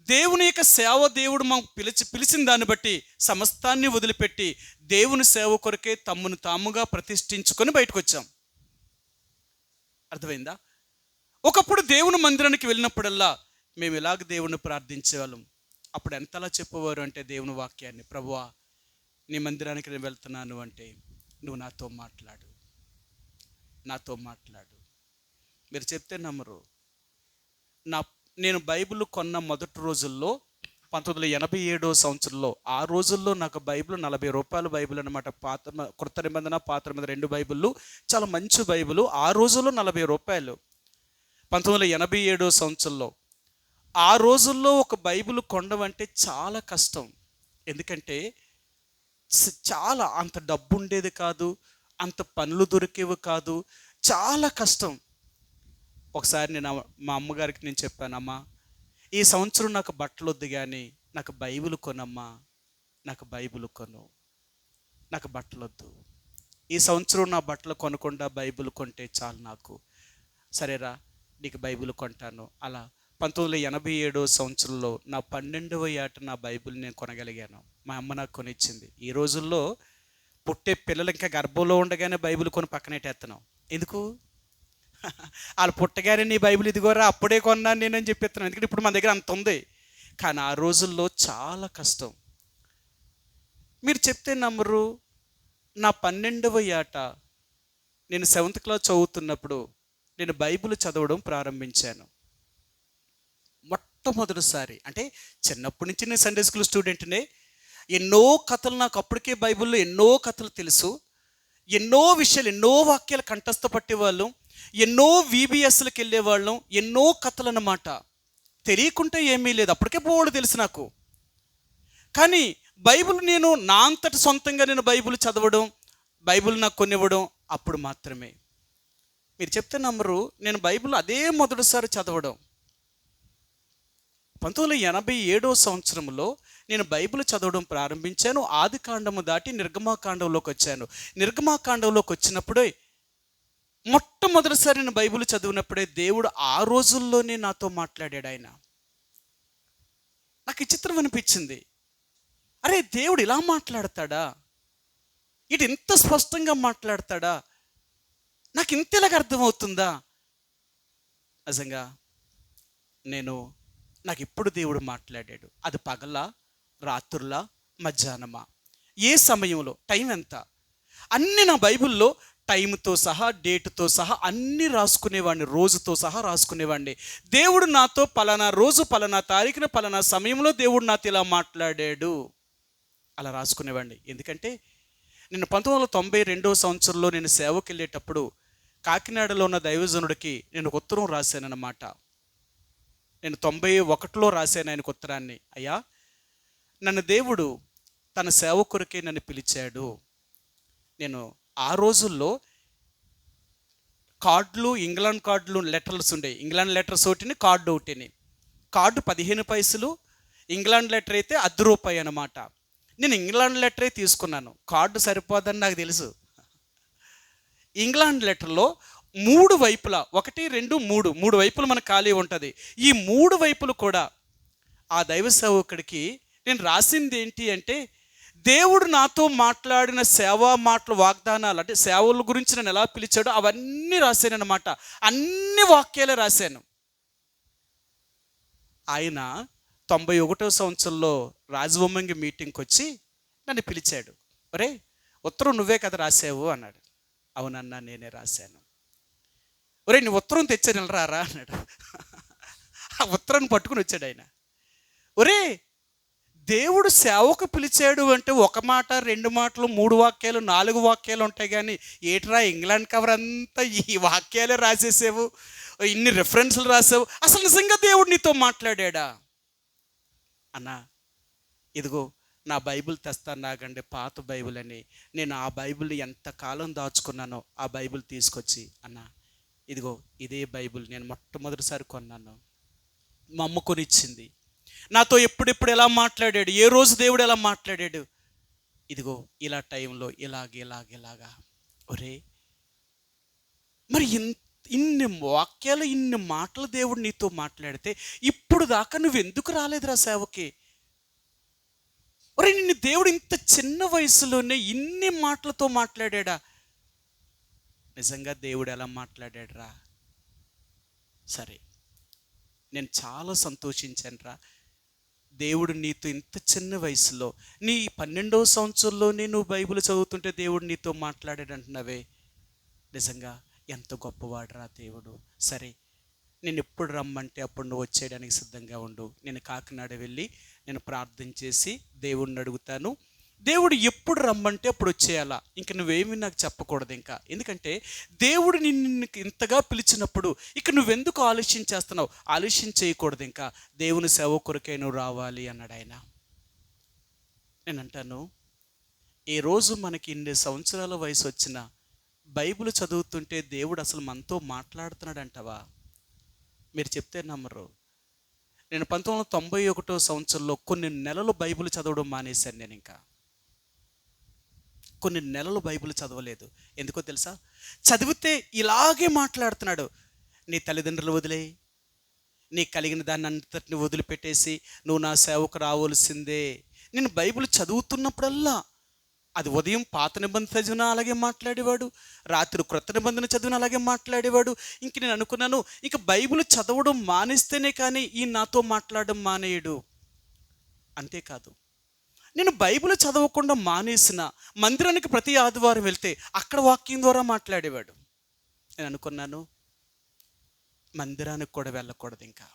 దేవుని యొక్క సేవ దేవుడు మాకు పిలిచిన దాన్ని బట్టి సమస్తాన్ని వదిలిపెట్టి దేవుని సేవ కొరకే తమ్మును తాముగా ప్రతిష్ఠించుకొని బయటకు వచ్చాం. అర్థమైందా? ఒకప్పుడు దేవుని మందిరానికి వెళ్ళినప్పుడల్లా మేము ఇలాగ దేవుని ప్రార్థించేవాళ్ళం. అప్పుడు ఎంతలా చెప్పేవారు అంటే దేవుని వాక్యాన్ని, ప్రభువా నీ మందిరానికి నేను వెళ్తున్నాను అంటే నువ్వు నాతో మాట్లాడు. మీరు చెప్తే నమ్మరు. నేను బైబిల్ కొన్న మొదటి రోజుల్లో 1987 సంవత్సరంలో, ఆ రోజుల్లో నాకు బైబిల్ 40 రూపాయల బైబిల్ అనమాట. కొత్త నిబంధన, పాత నిబంధన 2 బైబిళ్ళు, చాలా మంచి బైబిల్. ఆ రోజుల్లో 40 రూపాయలు. 1987 సంవత్సరంలో. ఆ రోజుల్లో ఒక బైబిల్ కొనడం అంటే చాలా కష్టం. ఎందుకంటే చాలా అంత డబ్బు ఉండేది కాదు. అంత పనులు దొరికేవి కాదు, చాలా కష్టం. ఒకసారి నేను మా అమ్మగారికి నేను చెప్పాను, అమ్మా ఈ సంవత్సరం నాకు బట్టలు వద్దు కానీ నాకు బైబిల్ కొనమ్మా, నాకు బైబిల్ కొను, నాకు బట్టలు వద్దు, ఈ సంవత్సరం నా బట్టలు కొనకుండా బైబిల్ కొంటే చాలు నాకు. సరేరా నీకు బైబిల్ కొంటాను. అలా 1987 సంవత్సరంలో నా 12వ ఏట నా బైబిల్ నేను కొనగలిగాను. మా అమ్మ నాకు కొనిచ్చింది. ఈ రోజుల్లో పుట్టే పిల్లలు ఇంకా గర్భంలో ఉండగానే బైబిల్ కొని పక్కనెట్టేస్తున్నాం. ఎందుకు? వాళ్ళు పుట్టగానే నీ బైబిల్ ఇదిగోరా అప్పుడే కొన్నాను నేనని చెప్పేస్తున్నాను. ఎందుకంటే ఇప్పుడు మన దగ్గర అంత ఉంది. కానీ ఆ రోజుల్లో చాలా కష్టం. మీరు చెప్తే నమ్మరు, నా 12వ ఏట నేను 7th క్లాస్ చదువుతున్నప్పుడు నేను బైబిల్ చదవడం ప్రారంభించాను. మొట్టమొదటిసారి, అంటే చిన్నప్పటి నుంచి నేను సండే స్కూల్ స్టూడెంట్నే. ఎన్నో కథలు నాకు అప్పటికే బైబిల్లో ఎన్నో కథలు తెలుసు. ఎన్నో విషయాలు, ఎన్నో వాక్యాలు కంఠస్థ పట్టేవాళ్ళం, ఎన్నో VBSలకు వెళ్ళేవాళ్ళం, ఎన్నో కథలు అన్నమాట. తెలియకుంటే ఏమీ లేదు, అప్పటికే బోర్డు తెలుసు నాకు. కానీ బైబిల్ నేను నా అంతటి సొంతంగా నేను బైబిల్ చదవడం, బైబిల్ నాకు కొనివ్వడం అప్పుడు మాత్రమే. మీరు చెప్తే నమ్మరు, నేను బైబిల్ అదే మొదటిసారి చదవడం 1987 సంవత్సరంలో నేను బైబిల్ చదవడం ప్రారంభించాను. ఆది కాండము దాటి నిర్గమాకాండంలోకి వచ్చాను. నిర్గమాకాండంలోకి వచ్చినప్పుడే మొట్టమొదటిసారి నేను బైబిల్ చదివినప్పుడే దేవుడు ఆ రోజుల్లోనే నాతో మాట్లాడాడు. ఆయన నాకు ఈ చిత్రం అనిపించింది, అరే దేవుడు ఇలా మాట్లాడతాడా, ఇటు ఇంత స్పష్టంగా మాట్లాడతాడా, నాకు ఇంతలాగా అర్థమవుతుందా. నిజంగా నాకు ఇప్పుడు దేవుడు మాట్లాడాడు. అది పగలా, రాత్రులా, మధ్యాహ్నమా, ఏ సమయంలో, టైం ఎంత, అన్నీ నా బైబిల్లో టైంతో సహా, డేటుతో సహా అన్నీ రాసుకునేవాడిని, రోజుతో సహా రాసుకునేవాడిని. దేవుడు నాతో పలానా రోజు పలానా తారీఖున పలానా సమయంలో దేవుడు నాతో ఇలా మాట్లాడాడు అలా రాసుకునేవాడిని. ఎందుకంటే నేను 1992 సంవత్సరంలో నేను సేవకి వెళ్ళేటప్పుడు కాకినాడలో ఉన్న దైవజనుడికి నేను ఒక ఉత్తరం రాశానన్నమాట. నేను 91లో రాశాను ఆయనకు ఉత్తరాన్ని. అయ్యా, నన్ను దేవుడు తన సేవ కొరకే నన్ను పిలిచాడు. నేను ఆ రోజుల్లో కార్డులు, ఇంగ్లాండ్ కార్డులు, లెటర్స్ ఉండే, ఇంగ్లాండ్ లెటర్స్ ఒకటిని, కార్డు ఒకటిని. కార్డు 15 పైసలు, ఇంగ్లాండ్ లెటర్ అయితే ₹10 అన్నమాట. నేను ఇంగ్లాండ్ లెటరే తీసుకున్నాను, కార్డు సరిపోదని నాకు తెలుసు. ఇంగ్లాండ్ లెటర్లో 3 వైపులా, 1, 2, 3 వైపులు మనకు ఖాళీ ఉంటుంది. ఈ 3 వైపులు కూడా ఆ దైవ సేవకుడికి నేను రాసింది ఏంటి అంటే, దేవుడు నాతో మాట్లాడిన సేవా మాటలు, వాగ్దానాలు, అంటే సేవల గురించి నేను ఎలా పిలిచాడో అవన్నీ రాశాను అన్నమాట. అన్ని వాక్యాలే రాశాను. ఆయన 91వ సంవత్సరంలో రాజవొమ్మంగి మీటింగ్కి వచ్చి నన్ను పిలిచాడు. ఒరే, ఉత్తరం నువ్వే కదా రాసావు అన్నాడు. అవునన్నా, నేనే రాశాను. ఒరే, నీ ఉత్తరం తెచ్చాను రారా అన్నాడు. ఆ ఉత్తరాన్ని పట్టుకుని వచ్చాడు ఆయన. ఒరే, దేవుడు సేవకు పిలిచాడు అంటే ఒక మాట, 2 మాటలు, 3 వాక్యాలు, 4 వాక్యాలు ఉంటాయి. కానీ ఏట్రా ఇంగ్లాండ్ కవర్ అంతా ఈ వాక్యాలే రాసేసావు, ఇన్ని రెఫరెన్స్లు రాసావు, అసలు నిజంగా దేవుడు నీతో మాట్లాడా అన్నా? ఇదిగో నా బైబిల్ తెస్తాను నాగండి, పాత బైబిల్ అని. నేను ఆ బైబిల్ని ఎంతకాలం దాచుకున్నానో ఆ బైబిల్ తీసుకొచ్చి, అన్నా ఇదిగో ఇదే బైబిల్ నేను మొట్టమొదటిసారి కొన్నాను, మా అమ్మ కొనిచ్చింది. నాతో ఎప్పుడెప్పుడు ఎలా మాట్లాడాడు, ఏ రోజు దేవుడు ఎలా మాట్లాడాడు, ఇదిగో ఇలా టైంలో ఇలాగా. ఒరే, మరి ఇన్ని వాక్యాలు, ఇన్ని మాటలు దేవుడు నీతో మాట్లాడితే ఇప్పుడు దాకా నువ్వు ఎందుకు రాలేదురా సేవకి? ఒరే, నిన్ను దేవుడు ఇంత చిన్న వయసులోనే ఇన్ని మాటలతో మాట్లాడా? నిజంగా దేవుడు ఎలా మాట్లాడాడు రా? సరే, నేను చాలా సంతోషించాను రా. దేవుడు నీతో ఇంత చిన్న వయసులో, నీ 12వ సంవత్సరంలోనే నువ్వు బైబిల్ చదువుతుంటే దేవుడు నీతో మాట్లాడాడు అంటున్నావే, నిజంగా ఎంత గొప్పవాడు రా దేవుడు. సరే, నేను ఎప్పుడు రమ్మంటే అప్పుడు నువ్వు వచ్చేయడానికి సిద్ధంగా ఉండు. నేను కాకినాడ వెళ్ళి నేను ప్రార్థన చేసి దేవుడిని అడుగుతాను. దేవుడు ఎప్పుడు రమ్మంటే అప్పుడు వచ్చేయాలా, ఇంక నువ్వేమీ నాకు చెప్పకూడదు ఇంకా. ఎందుకంటే దేవుడు నిన్ను ఇంతగా పిలిచినప్పుడు ఇక నువ్వెందుకు ఆలస్యం చేస్తున్నావు? ఆలస్యం చేయకూడదు, ఇంకా దేవుని సేవ కొరకే నువ్వు రావాలి అన్నాడు ఆయన. నేను అంటాను, ఏ రోజు మనకి ఇన్ని సంవత్సరాల వయసు వచ్చినా బైబిల్ చదువుతుంటే దేవుడు అసలు మనతో మాట్లాడుతున్నాడంటవా? మీరు చెప్తే నమ్మరు. నేను 1991 సంవత్సరంలో కొన్ని నెలలు బైబిల్ చదవడం మానేశాను. నేను ఇంకా కొన్ని నెలలు బైబిల్ చదవలేదు. ఎందుకో తెలుసా? చదివితే ఇలాగే మాట్లాడుతున్నాడు. నీ తల్లిదండ్రులు వదిలే, నీ కలిగిన దాన్ని అంతటిని వదిలిపెట్టేసి నువ్వు నా సేవకు రావాల్సిందే. నేను బైబిల్ చదువుతున్నప్పుడల్లా, అది ఉదయం పాత నిబంధన చదివినా అలాగే మాట్లాడేవాడు, రాత్రి క్రొత్త నిబంధన చదివినా అలాగే మాట్లాడేవాడు. ఇంక నేను అనుకున్నాను, ఇక బైబిల్ చదవడం మానేస్తేనే కానీ ఈ నాతో మాట్లాడడం మానేయడు. అంతేకాదు, నేను బైబిల్ చదవకుండా మానేసిన, మందిరానికి ప్రతి ఆదివారం వెళ్తే అక్కడ వాక్యం ద్వారా మాట్లాడేవాడు. నేను అనుకున్నాను, మందిరానికి కూడా వెళ్ళకూడదు. ఇంకా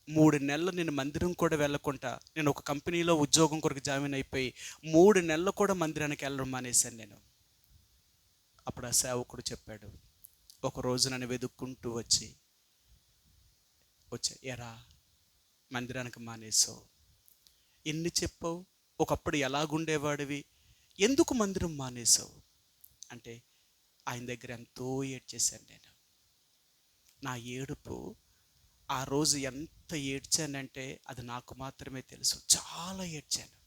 3 నెలలు నేను మందిరం కూడా వెళ్ళకుండా, నేను ఒక కంపెనీలో ఉద్యోగం కొరకు జాయిన్ అయిపోయి 3 నెలలు కూడా మందిరానికి వెళ్ళడం మానేశాను నేను. అప్పుడు ఆ సేవకుడు చెప్పాడు, ఒకరోజు నన్ను వెతుక్కుంటూ వచ్చి ఎరా మందిరానికి మానేసావు, ఎన్ని చెప్పావు, ఒకప్పుడు ఎలాగుండేవాడివి, ఎందుకు మందిరం మానేసావు అంటే, ఆయన దగ్గర ఎంతో ఏడ్చేశాను నేను. నా ఏడుపు ఆ రోజు ఎంత ఏడ్చానంటే అది నాకు మాత్రమే తెలుసు. చాలా ఏడ్చాను.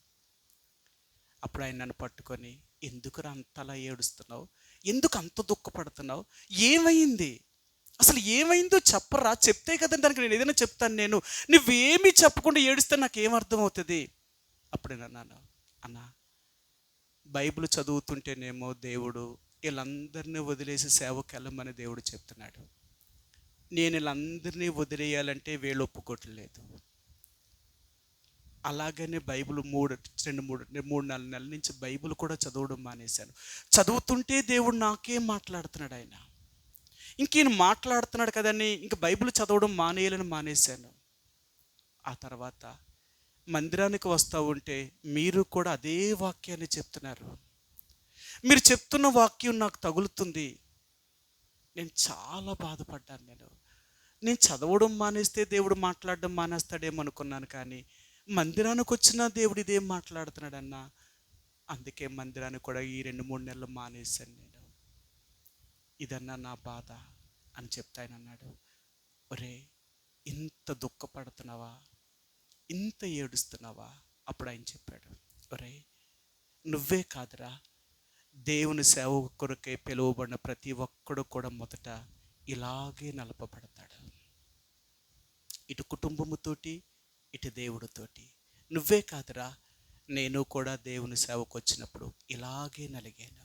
అప్పుడు ఆయన నన్ను పట్టుకొని, ఎందుకు అంతలా ఏడుస్తున్నావు, ఎందుకు అంత దుఃఖపడుతున్నావు, ఏమైంది, అసలు ఏమైందో చెప్పరా, చెప్తే కదా దానికి నేను ఏదైనా చెప్తాను. నువ్వేమీ చెప్పకుండా ఏడుస్తే నాకేమర్థం అవుతుంది. అప్పుడు నేను అన్నాను, అన్నా బైబిల్ చదువుతుంటేనేమో దేవుడు వీళ్ళందరినీ వదిలేసి సేవకి వెళ్ళమని దేవుడు చెప్తున్నాడు. నేను వీళ్ళందరినీ వదిలేయాలంటే వీళ్ళు ఒప్పుకోవట్లేదు. అలాగనే బైబిల్ 3-4 నెలల నుంచి బైబిల్ కూడా చదవడం మానేశాను. చదువుతుంటే దేవుడు నాకే మాట్లాడుతున్నాడు. ఆయన ఇంకేం మాట్లాడుతున్నాడు కదని ఇంక బైబిల్ చదవడం మానేశాను. ఆ తర్వాత మందిరానికి వస్తూ ఉంటే మీరు కూడా అదే వాక్యాన్ని చెప్తున్నారు. మీరు చెప్తున్న వాక్యం నాకు తగులుతుంది. నేను చాలా బాధపడ్డాను. నేను చదవడం మానేస్తే దేవుడు మాట్లాడడం మానేస్తాడేమో అనుకున్నాను. కానీ మందిరానికి వచ్చినా దేవుడు ఇదేం మాట్లాడుతున్నాడన్నా. అందుకే మందిరానికి కూడా ఈ 2-3 నెలలు మానేశాను నేను. ఇదన్నా నా బాధ అని చెప్తా ఆయన అన్నాడు, ఒరే ఇంత దుఃఖపడుతున్నావా, ఇంత ఏడుస్తున్నావా? అప్పుడు ఆయన చెప్పాడు, ఒరే నువ్వే కాదురా, దేవుని సేవ కొరకే పిలువబడిన ప్రతి ఒక్కడు కూడా మొదట ఇలాగే నలపబడతాడు. ఇటు కుటుంబముతోటి, ఇటు దేవుడితోటి. నువ్వే కాదురా, నేను కూడా దేవుని సేవకు వచ్చినప్పుడు ఇలాగే నలిగాను.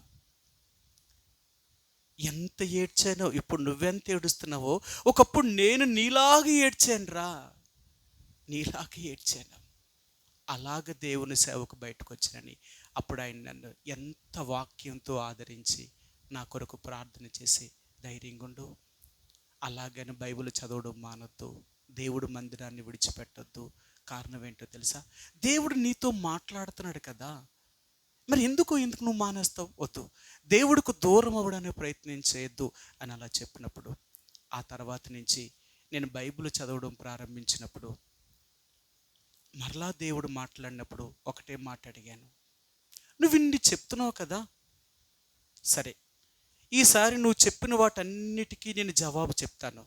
ఎంత ఏడ్చానో, ఇప్పుడు నువ్వెంత ఏడుస్తున్నావో ఒకప్పుడు నేను నీలాగే ఏడ్చాను రా, నీలాగే ఏడ్చాను. అలాగ దేవుని సేవకు బయటకు వచ్చానని అప్పుడు ఆయన నన్ను ఎంత వాక్యంతో ఆదరించి నా కొరకు ప్రార్థన చేసి ధైర్యంగా ఉండు, అలాగని బైబిల్ చదవడం మానొద్దు, దేవుడు మందిరాన్ని విడిచిపెట్టొద్దు. కారణం ఏంటో తెలుసా? దేవుడు నీతో మాట్లాడుతున్నాడు కదా, మరి ఎందుకు నువ్వు మానేస్తావు? వద్దు, దేవుడికి దూరం అవ్వడానికి ప్రయత్నం చేయొద్దు అని అలా చెప్పినప్పుడు, ఆ తర్వాత నుంచి నేను బైబిల్ చదవడం ప్రారంభించినప్పుడు, మరలా దేవుడు మాట్లాడినప్పుడు ఒకటే మాట అడిగాను, నువ్వు ఇన్ని చెప్తున్నావు కదా, సరే ఈసారి నువ్వు చెప్పిన వాటన్నిటికీ నేను జవాబు చెప్తాను,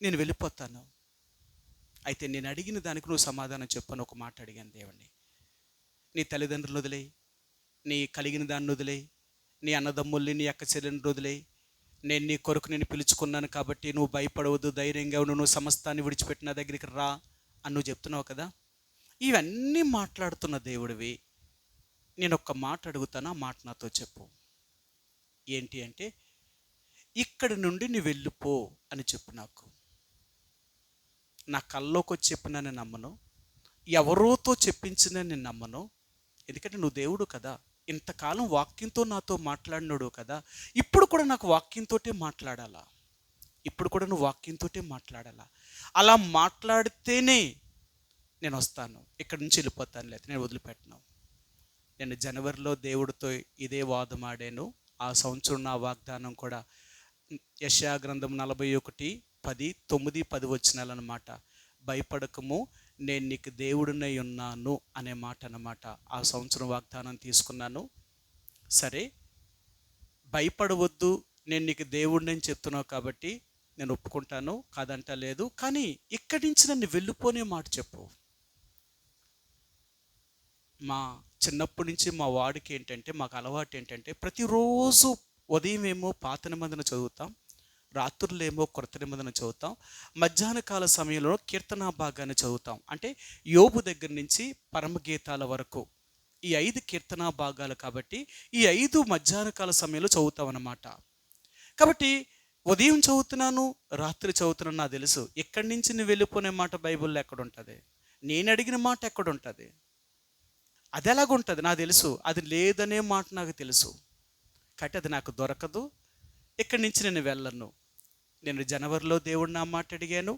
నేను వెళ్ళిపోతాను. అయితే నేను అడిగిన దానికి నువ్వు సమాధానం చెప్పను ఒక మాట అడిగాను దేవుణ్ణి. నీ తల్లిదండ్రులు వదిలే, నీ కలిగిన దాన్ని వదిలే, నీ అన్నదమ్ముల్ని, నీ అక్క చెల్లెని వదిలే, నేను నీ కొరకు నేను పిలుచుకున్నాను కాబట్టి నువ్వు భయపడవద్దు, ధైర్యంగా నువ్వు సమస్తాన్ని విడిచిపెట్టి నా దగ్గరికి రా అని నువ్వు చెప్తున్నావు కదా. ఇవన్నీ మాట్లాడుతున్న దేవుడివి, నేను ఒక్క మాట అడుగుతాను, ఆ మాట నాతో చెప్పు. ఏంటి అంటే, ఇక్కడి నుండి నువ్వు వెళ్ళిపో అని చెప్పు. నాకు నా కల్లోకి వచ్చి చెప్పినా నేను నమ్మను, ఎవరోతో చెప్పించినా నేను నమ్మను. ఎందుకంటే నువ్వు దేవుడు కదా, ఇంతకాలం వాక్యంతో నాతో మాట్లాడినాడు కదా, ఇప్పుడు కూడా నాకు వాక్యంతోటే మాట్లాడాలా, ఇప్పుడు కూడా నువ్వు వాక్యంతోటే మాట్లాడాలా. అలా మాట్లాడితేనే నేను వస్తాను, ఇక్కడి నుంచి వెళ్ళిపోతాను, లేదు నేను వదిలిపెట్టను. నేను జనవరిలో దేవుడితో ఇదే వాదం ఆడాను. ఆ సంవత్సరం నా వాగ్దానం కూడా యెషయా గ్రంథం 41:10 వచనాలన్నమాట. భయపడకము, నేను నీకు దేవుడినై ఉన్నాను అనే మాట అన్నమాట. ఆ సంవత్సరం వాగ్దానం తీసుకున్నాను. సరే, భయపడవద్దు, నేను నీకు దేవుడిని అని చెప్తున్నావు కాబట్టి నేను ఒప్పుకుంటాను, కాదంటలేదు. కానీ ఇక్కడి నుంచి నన్ను వెళ్ళిపోనే మాట చెప్పు. మా చిన్నప్పటి నుంచి మా వాడికి ఏంటంటే, మాకు అలవాటు ఏంటంటే, ప్రతిరోజు ఉదయం ఏమో పాత నిబంధన చదువుతాం, రాత్రులేమో కొత్త నిబంధన చదువుతాం, మధ్యాహ్న కాల సమయంలో కీర్తనా భాగాన్ని చదువుతాం. అంటే యోబు దగ్గర నుంచి పరమగీతాల వరకు ఈ 5 కీర్తనా భాగాలు కాబట్టి ఈ 5 మధ్యాహ్న కాల సమయంలో చదువుతాం అన్నమాట. కాబట్టి ఉదయం చదువుతున్నాను, రాత్రి చదువుతున్నాను, నాకు తెలుసు ఎక్కడి నుంచి నువ్వు వెళ్ళిపోనే మాట బైబిల్లో ఎక్కడుంటుంది, నేను అడిగిన మాట ఎక్కడుంటుంది, అది ఎలాగుంటుంది నాకు తెలుసు. అది లేదనే మాట నాకు తెలుసు కాబట్టి అది నాకు దొరకదు. ఇక్కడి నుంచి నేను వెళ్ళను. నేను జనవరిలో దేవుడు నా మాట అడిగాను,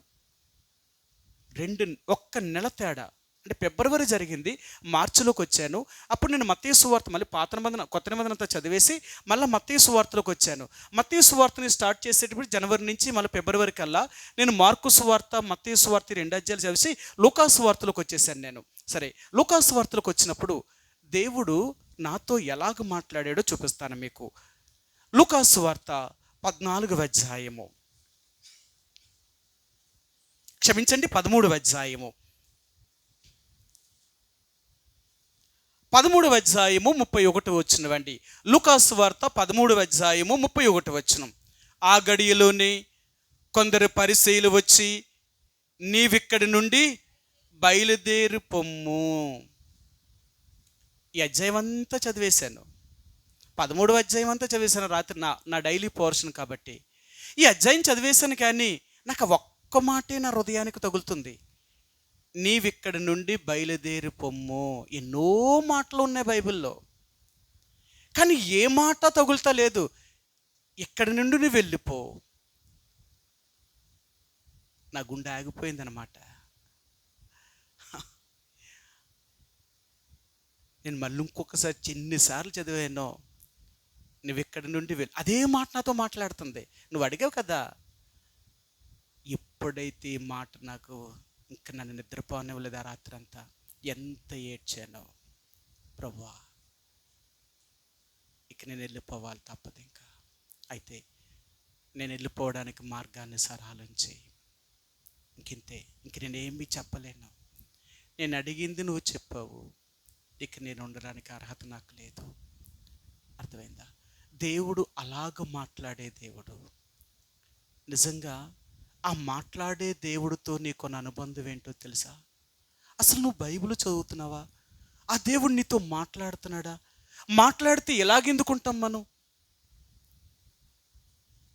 ఒక్క నెల తేడా, అంటే ఫిబ్రవరి జరిగింది, మార్చిలోకి వచ్చాను. అప్పుడు నేను మత్తయి సువార్త మళ్ళీ పాత నిబంధన కొత్త నిబంధన అంతా చదివేసి మళ్ళీ మత్తయి సువార్తలోకి వచ్చాను. మత్తయి సువార్తని స్టార్ట్ చేసేటప్పుడు జనవరి నుంచి మళ్ళీ ఫిబ్రవరి కల్లా నేను మార్కు సువార్త, మత్తయి సువార్త 2 అధ్యాయాలు చదివేసి లూకా సువార్తలోకి వచ్చేసాను నేను. సరే, లూకా సువార్తలోకి వచ్చినప్పుడు దేవుడు నాతో ఎలాగ మాట్లాడాడో చూపిస్తాను మీకు. లూకా సువార్త 14వ అధ్యాయము, క్షమించండి 13వ అధ్యాయము, 13వ అధ్యాయము 31వ వచనమండి. లూకా సువార్త 13వ అధ్యాయము 31వ వచనం. ఆ గడియలోనే కొందరు పరిసయ్యులు వచ్చి, నీవిక్కడి నుండి బయలుదేరి పొమ్ము. ఈ అధ్యాయం అంతా చదివేశాను, 13వ అధ్యాయం అంతా చదివేశాను రాత్రి, నా డైలీ పోర్షన్ కాబట్టి. ఈ అధ్యాయం చదివేశాను కానీ నాకు ఒక్క మాటే నా హృదయానికి తగులుతుంది, నీవిక్కడి నుండి బయలుదేరి పొమ్ము. ఎన్నో మాటలు ఉన్నాయి బైబిల్లో, కానీ ఏ మాట తగులుతా లేదు, ఇక్కడి నుండి నువ్వు వెళ్ళిపో. నా గుండె ఆగిపోయిందనమాట. నేను మళ్ళీ ఇంకొకసారి ఎన్నిసార్లు చదివానో, నువ్వు ఇక్కడి నుండి వెళ్ళి, అదే మాట నాతో మాట్లాడుతుంది. నువ్వు అడిగావు కదా. ఎప్పుడైతే ఈ మాట నాకు ఇంకా నన్ను నిద్రపోనివ్వలేదు ఆ రాత్రి అంతా, ఎంత ఏడ్చానో, ప్రభువా ఇక నేను వెళ్ళిపోవాలి, తప్పదు ఇంకా. అయితే నేను వెళ్ళిపోవడానికి మార్గాన్ని సరళం చేయి, ఇంకింతే, ఇంక నేనేమీ చెప్పలేను. నేను అడిగింది నువ్వు చెప్పావు, ఇక నేను ఉండడానికి అర్హత నాకు లేదు. అర్థమైందా? దేవుడు అలాగ మాట్లాడే దేవుడు. నిజంగా ఆ మాట్లాడే దేవుడితో నీకున్న అనుబంధం ఏంటో తెలుసా? అసలు నువ్వు బైబిల్ చదువుతున్నావా? ఆ దేవుడు నీతో మాట్లాడుతున్నాడా? మాట్లాడితే ఎలాగెందుకుంటాం మనం?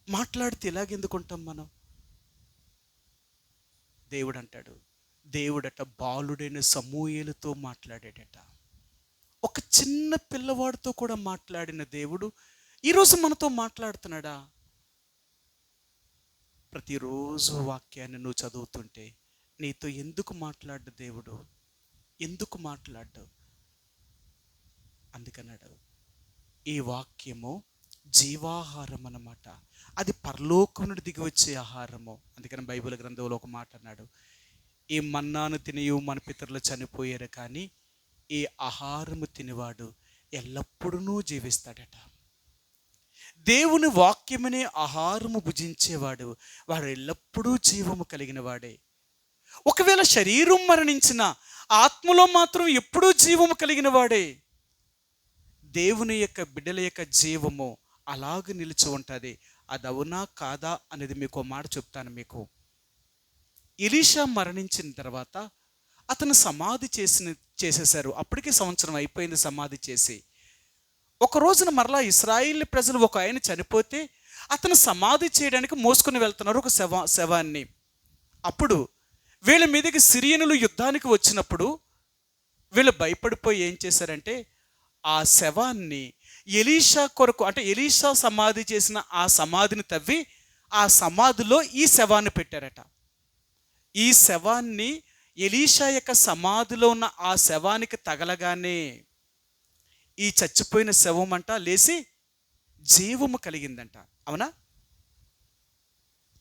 మాట్లాడితే ఎలాగెందుకుంటాం మనం? దేవుడు అంటాడు, దేవుడట బాలుడైన సమూయేలుతో మాట్లాడాడట. ఒక చిన్న పిల్లవాడితో కూడా మాట్లాడిన దేవుడు ఈరోజు మనతో మాట్లాడుతున్నాడా? ప్రతిరోజు వాక్యాన్ని నువ్వు చదువుతుంటే నీతో ఎందుకు మాట్లాడ్డు దేవుడు? ఎందుకు మాట్లాడ్డు? అందుకన్నాడు, ఈ వాక్యము జీవాహారం అన్నమాట, అది పరలోకం నుండి దిగి వచ్చే ఆహారము. అందుకని బైబిల్ గ్రంథంలో ఒక మాట అన్నాడు, ఈ మన్నాను తినియు మన పితరులు చనిపోయారు, కానీ ఈ ఆహారము తినివాడు ఎల్లప్పుడూ జీవిస్తాడట. దేవుని వాక్యమనే ఆహారము భుజించేవాడు వాడు ఎల్లప్పుడూ జీవము కలిగిన వాడే. ఒకవేళ శరీరం మరణించిన ఆత్మలో మాత్రం ఎప్పుడూ జీవము కలిగిన వాడే. దేవుని యొక్క బిడ్డల యొక్క జీవము అలాగ నిలిచి ఉంటుంది. అది అవునా కాదా అనేది మీకు మాట చెప్తాను. మీకు ఎలీషా మరణించిన తర్వాత అతను సమాధి చేసేశారు. అప్పటికే సంవత్సరం అయిపోయింది సమాధి చేసి. ఒక రోజున మరలా ఇశ్రాయేలు ప్రజలు ఒక ఆయన చనిపోతే అతను సమాధి చేయడానికి మోసుకొని వెళ్తున్నారు ఒక శవాన్ని. అప్పుడు వీళ్ళ మీదకి సిరియనులు యుద్ధానికి వచ్చినప్పుడు వీళ్ళు భయపడిపోయి ఏం చేశారంటే, ఆ శవాన్ని ఎలీషా కొరకు, అంటే ఎలీషా సమాధి చేసిన ఆ సమాధిని తవ్వి ఆ సమాధిలో ఈ శవాన్ని పెట్టారట. ఈ శవాన్ని ఎలీషా యొక్క సమాధిలో ఉన్న ఆ శవానికి తగలగానే ఈ చచ్చిపోయిన శవం అంట లేచి జీవము కలిగిందంట. అవునా?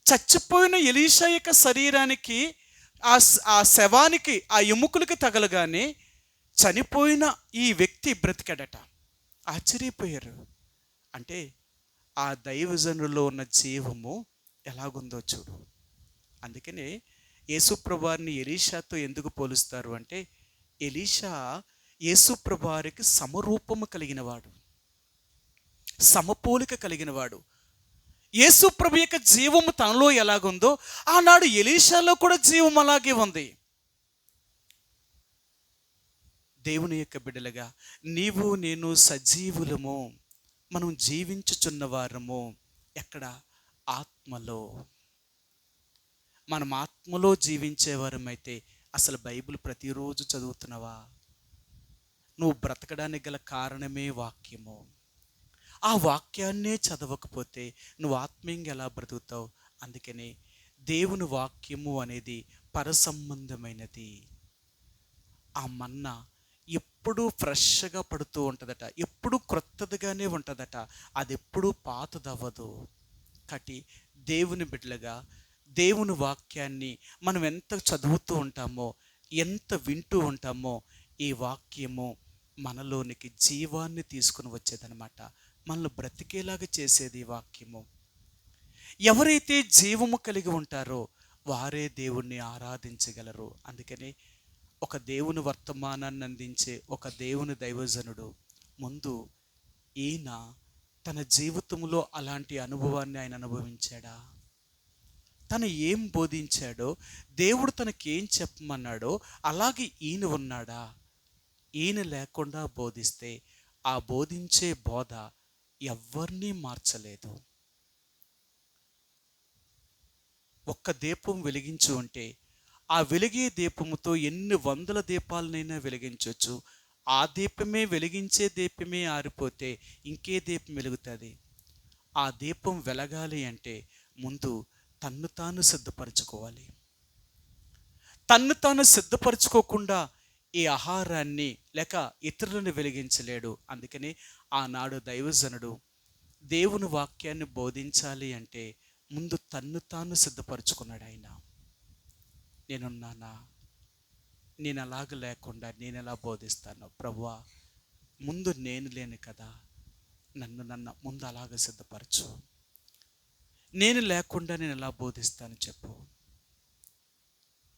చచ్చిపోయిన ఎలీషా యొక్క శరీరానికి ఆ శవానికి ఆ ఎముకలకి తగలగానే చనిపోయిన ఈ వ్యక్తి బ్రతికాడట. ఆశ్చర్యపోయారు. అంటే ఆ దైవజనుల్లో ఉన్న జీవము ఎలాగుందో చూడు. అందుకనే యేసుప్రభువారిని ఎలీషాతో ఎందుకు పోలుస్తారు అంటే, ఎలీషా యేసుప్రభువారికి సమరూపము కలిగినవాడు, సమపోలిక కలిగినవాడు. యేసుప్రభు యొక్క జీవము తనలో ఎలాగుందో ఆనాడు ఎలీషాలో కూడా జీవం అలాగే ఉంది. దేవుని యొక్క బిడ్డలుగా నీవు నేను సజీవులము, మనం జీవించుచున్న వారము ఎక్కడ? ఆత్మలో. మనం ఆత్మలో జీవించేవారమైతే అసలు బైబిల్ ప్రతిరోజు చదువుతున్నావా? నువ్వు బ్రతకడానికి గల కారణమే వాక్యము. ఆ వాక్యాన్నే చదవకపోతే నువ్వు ఆత్మీయంగా ఎలా బ్రతుకుతావు? అందుకనే దేవుని వాక్యము అనేది పరసంబంధమైనది. ఆ మన్నా ఎప్పుడూ ఫ్రెష్గా పడుతూ ఉంటుందట, ఎప్పుడూ క్రొత్తదిగానే ఉంటుందట, అది ఎప్పుడూ పాతదవ్వదు. కాబట్టి దేవుని బిడ్డలుగా దేవుని వాక్యాన్ని మనం ఎంత చదువుతూ ఉంటామో, ఎంత వింటూ ఉంటామో, ఈ వాక్యము మనలోనికి జీవాన్ని తీసుకుని వచ్చేదనమాట. మనల్ని బ్రతికేలాగా చేసేది ఈ వాక్యము. ఎవరైతే జీవము కలిగి ఉంటారో వారే దేవుణ్ణి ఆరాధించగలరు. అందుకని ఒక దేవుని వర్తమానాన్ని అందించే ఒక దేవుని దైవజనుడు ముందు ఈయన తన జీవితంలో అలాంటి అనుభవాన్ని ఆయన అనుభవించాడా? తను ఏం బోధించాడో, దేవుడు తనకేం చెప్పమన్నాడో అలాగే ఈయన ఉన్నాడా? ఈయన లేకుండా బోధిస్తే ఆ బోధించే బోధ ఎవరినీ మార్చలేదు. ఒక్క దీపం వెలిగించు అంటే ఆ వెలిగే దీపముతో ఎన్ని వందల దీపాలనైనా వెలిగించవచ్చు. ఆ దీపమే, వెలిగించే దీపమే ఆరిపోతే ఇంకే దీపం వెలుగుతుంది? ఆ దీపం వెలగాలి అంటే ముందు తన్ను తాను సిద్ధపరచుకోవాలి. తన్ను తాను సిద్ధపరచుకోకుండా ఈ ఆహారాన్ని లేక ఇతరులను వెలిగించలేడు. అందుకని ఆనాడు దైవజనుడు దేవుని వాక్యాన్ని బోధించాలి అంటే ముందు తన్ను తాను సిద్ధపరచుకున్నాడు. ఆయన నేనున్నానా? నేను అలాగ లేకుండా నేను ఎలా బోధిస్తాను ప్రభువా? ముందు నేను లేను కదా, నన్ను ముందు అలాగ సిద్ధపరచు. నేను లేకుండా నేను ఎలా బోధిస్తాను చెప్పు.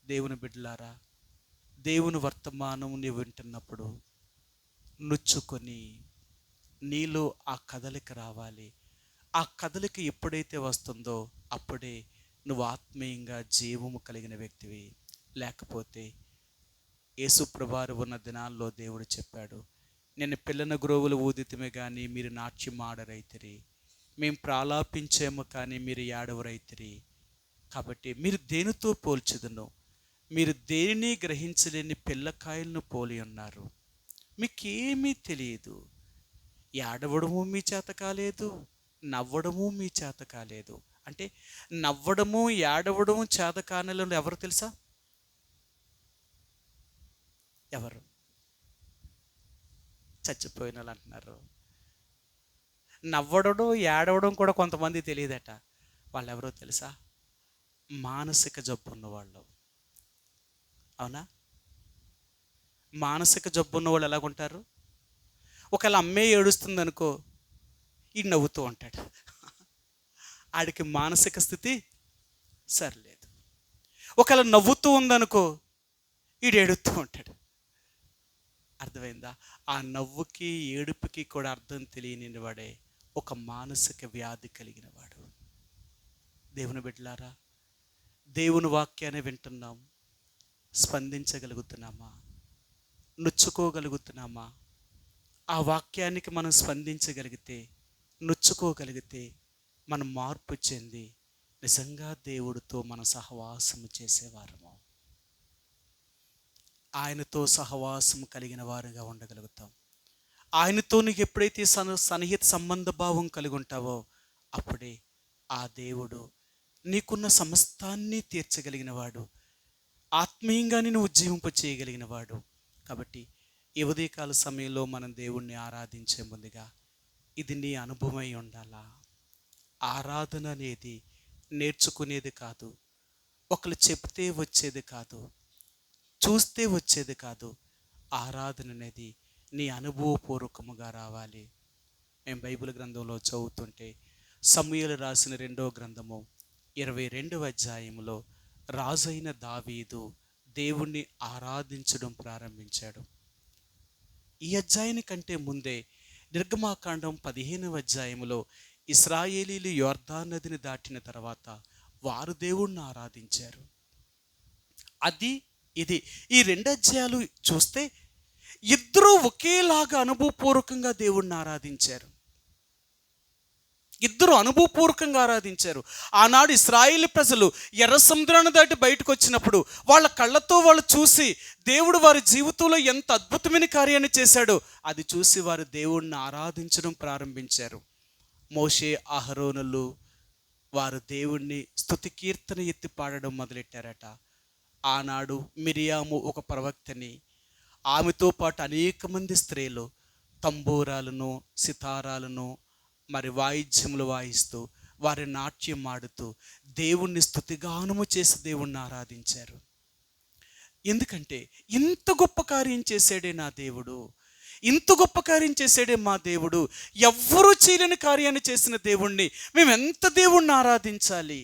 దేవుని బిడ్డలారా, దేవుని వర్తమానం నీవు వింటున్నప్పుడు నుచ్చుకొని నీలో ఆ కదలిక రావాలి. ఆ కదలిక ఎప్పుడైతే వస్తుందో అప్పుడే నువ్వు ఆత్మీయంగా జీవము కలిగిన వ్యక్తివి. లేకపోతే యేసుప్రభువారు ఉన్న దినాల్లో దేవుడు చెప్పాడు, నేను పిల్లన గ్రోవులు ఊదితమే కానీ మీరు నాట్యం ఆడరైతిరి, మేము ప్రాలాపించేమో కానీ మీరు ఏడవరైతిరి. కాబట్టి మీరు దేనితో పోల్చుదును? మీరు దేనిని గ్రహించలేని పిల్లకాయలను పోలి ఉన్నారు. మీకేమీ తెలియదు. ఏడవడము మీ చేత కాలేదు, నవ్వడము మీ చేత కాలేదు. అంటే నవ్వడము ఏడవడము చేత కానిలో ఎవరు తెలుసా? ఎవరు? చచ్చిపోయిన వాళ్ళు అంటున్నారు. నవ్వడం ఏడవడం కూడా కొంతమంది తెలియదట. వాళ్ళు ఎవరో తెలుసా? మానసిక జబ్బు ఉన్నవాళ్ళు. అవునా? మానసిక జబ్బు ఉన్న వాళ్ళు ఎలాగుంటారు? ఒకవేళ అమ్మే ఏడుస్తుంది అనుకో, ఈ నవ్వుతూ ఉంటాడు. ఆడికి మానసిక స్థితి సరిలేదు. ఒకవేళ నవ్వుతూ ఉందనుకో, ఈడు ఏడుస్తూ ఉంటాడు. అర్థమైందా? ఆ నవ్వుకి ఏడుపుకి కూడా అర్థం తెలియని వాడే ఒక మానసిక వ్యాధి కలిగిన వాడు. దేవుని బిడ్డలారా, దేవుని వాక్యాన్ని వింటున్నాం, స్పందించగలుగుతున్నామా? నొచ్చుకోగలుగుతున్నామా? ఆ వాక్యానికి మనం స్పందించగలిగితే, నొచ్చుకోగలిగితే మనం మార్పు చెంది నిజంగా దేవుడితో మన సహవాసము చేసేవారము, ఆయనతో సహవాసం కలిగిన వారుగా ఉండగలుగుతాం. ఆయనతో నీకు ఎప్పుడైతే సన్నిహిత సంబంధ భావం కలిగి ఉంటావో అప్పుడే ఆ దేవుడు నీకున్న సమస్తాన్ని తీర్చగలిగిన వాడు, ఆత్మీయంగా నిన్ను ఉజ్జీవింప చేయగలిగిన వాడు. కాబట్టి ఈ ఉదయకాల సమయంలో మనం దేవుణ్ణి ఆరాధించే ముందుగా ఇది నీ అనుభవమై ఉండాలా. ఆరాధన అనేది నేర్చుకునేది కాదు, ఒకరు చెప్తే వచ్చేది కాదు, చూస్తే వచ్చేది కాదు. ఆరాధన అనేది నీ అనుభవపూర్వకముగా రావాలి. మేము బైబిల్ గ్రంథంలో చదువుతుంటే సమూయేలు రాసిన 2వ గ్రంథము 22వ అధ్యాయములో రాజైన దావీదు దేవుణ్ణి ఆరాధించడం ప్రారంభించాడు. ఈ అధ్యాయాని కంటే ముందే నిర్గమాకాండం 15వ అధ్యాయములో ఇశ్రాయేలీలు యొర్దాను నదిని దాటిన తర్వాత వారు దేవుణ్ణి ఆరాధించారు. అది ఇది ఈ 2 అధ్యాయాలు చూస్తే ఇద్దరూ ఒకేలాగా అనుభవపూర్వకంగా దేవుణ్ణి ఆరాధించారు. ఇద్దరు అనుభవపూర్వకంగా ఆరాధించారు. ఆనాడు ఇశ్రాయేలు ప్రజలు ఎర్ర సముద్రాన్ని దాటి బయటకు వచ్చినప్పుడు వాళ్ళ కళ్ళతో వాళ్ళు చూసి దేవుడు వారి జీవితంలో ఎంత అద్భుతమైన కార్యాన్ని చేశాడో అది చూసి వారు దేవుణ్ణి ఆరాధించడం ప్రారంభించారు. మోషే, అహరోనులు వారు దేవుణ్ణి స్తుతి కీర్తన ఎత్తి పాడడం మొదలెట్టారట. ఆనాడు మిరియాము ఒక ప్రవక్తని, ఆమెతో పాటు అనేక మంది స్త్రీలు తంబూరాలను, సితారాలను, మరి వాయిద్యములు వాయిస్తూ వారి నాట్యం ఆడుతూ దేవుణ్ణి స్తుతిగానము చేసి దేవుణ్ణి ఆరాధించారు. ఎందుకంటే ఇంత గొప్ప కార్యం చేశాడే నా దేవుడు, ఇంత గొప్ప కార్యం చేశాడే మా దేవుడు, ఎవ్వరూ చేయలేని కార్యాన్ని చేసిన దేవుణ్ణి మేము ఎంత దేవుణ్ణి ఆరాధించాలి.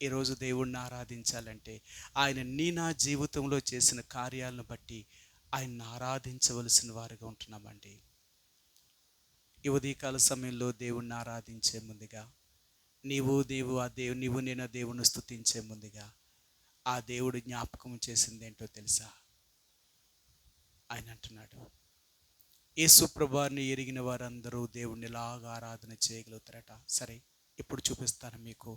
ఈరోజు దేవుణ్ణి ఆరాధించాలంటే ఆయన నా జీవితంలో చేసిన కార్యాలను బట్టి ఆయన్ని ఆరాధించవలసిన వారుగా ఉంటున్నామండి. ఈ ఉదయకాల సమయంలో దేవుణ్ణి ఆరాధించే ముందుగా నీవు నేను ఆ దేవుణ్ణి స్తుతించే ముందుగా ఆ దేవుడు జ్ఞాపకం చేసింది ఏంటో తెలుసా? ఆయన అంటున్నాడు, యేసు ప్రభువుని ఎరిగిన వారందరూ దేవుణ్ణి ఇలాగా ఆరాధన చేయగలుగుతారట. సరే, ఇప్పుడు చూపిస్తాను మీకు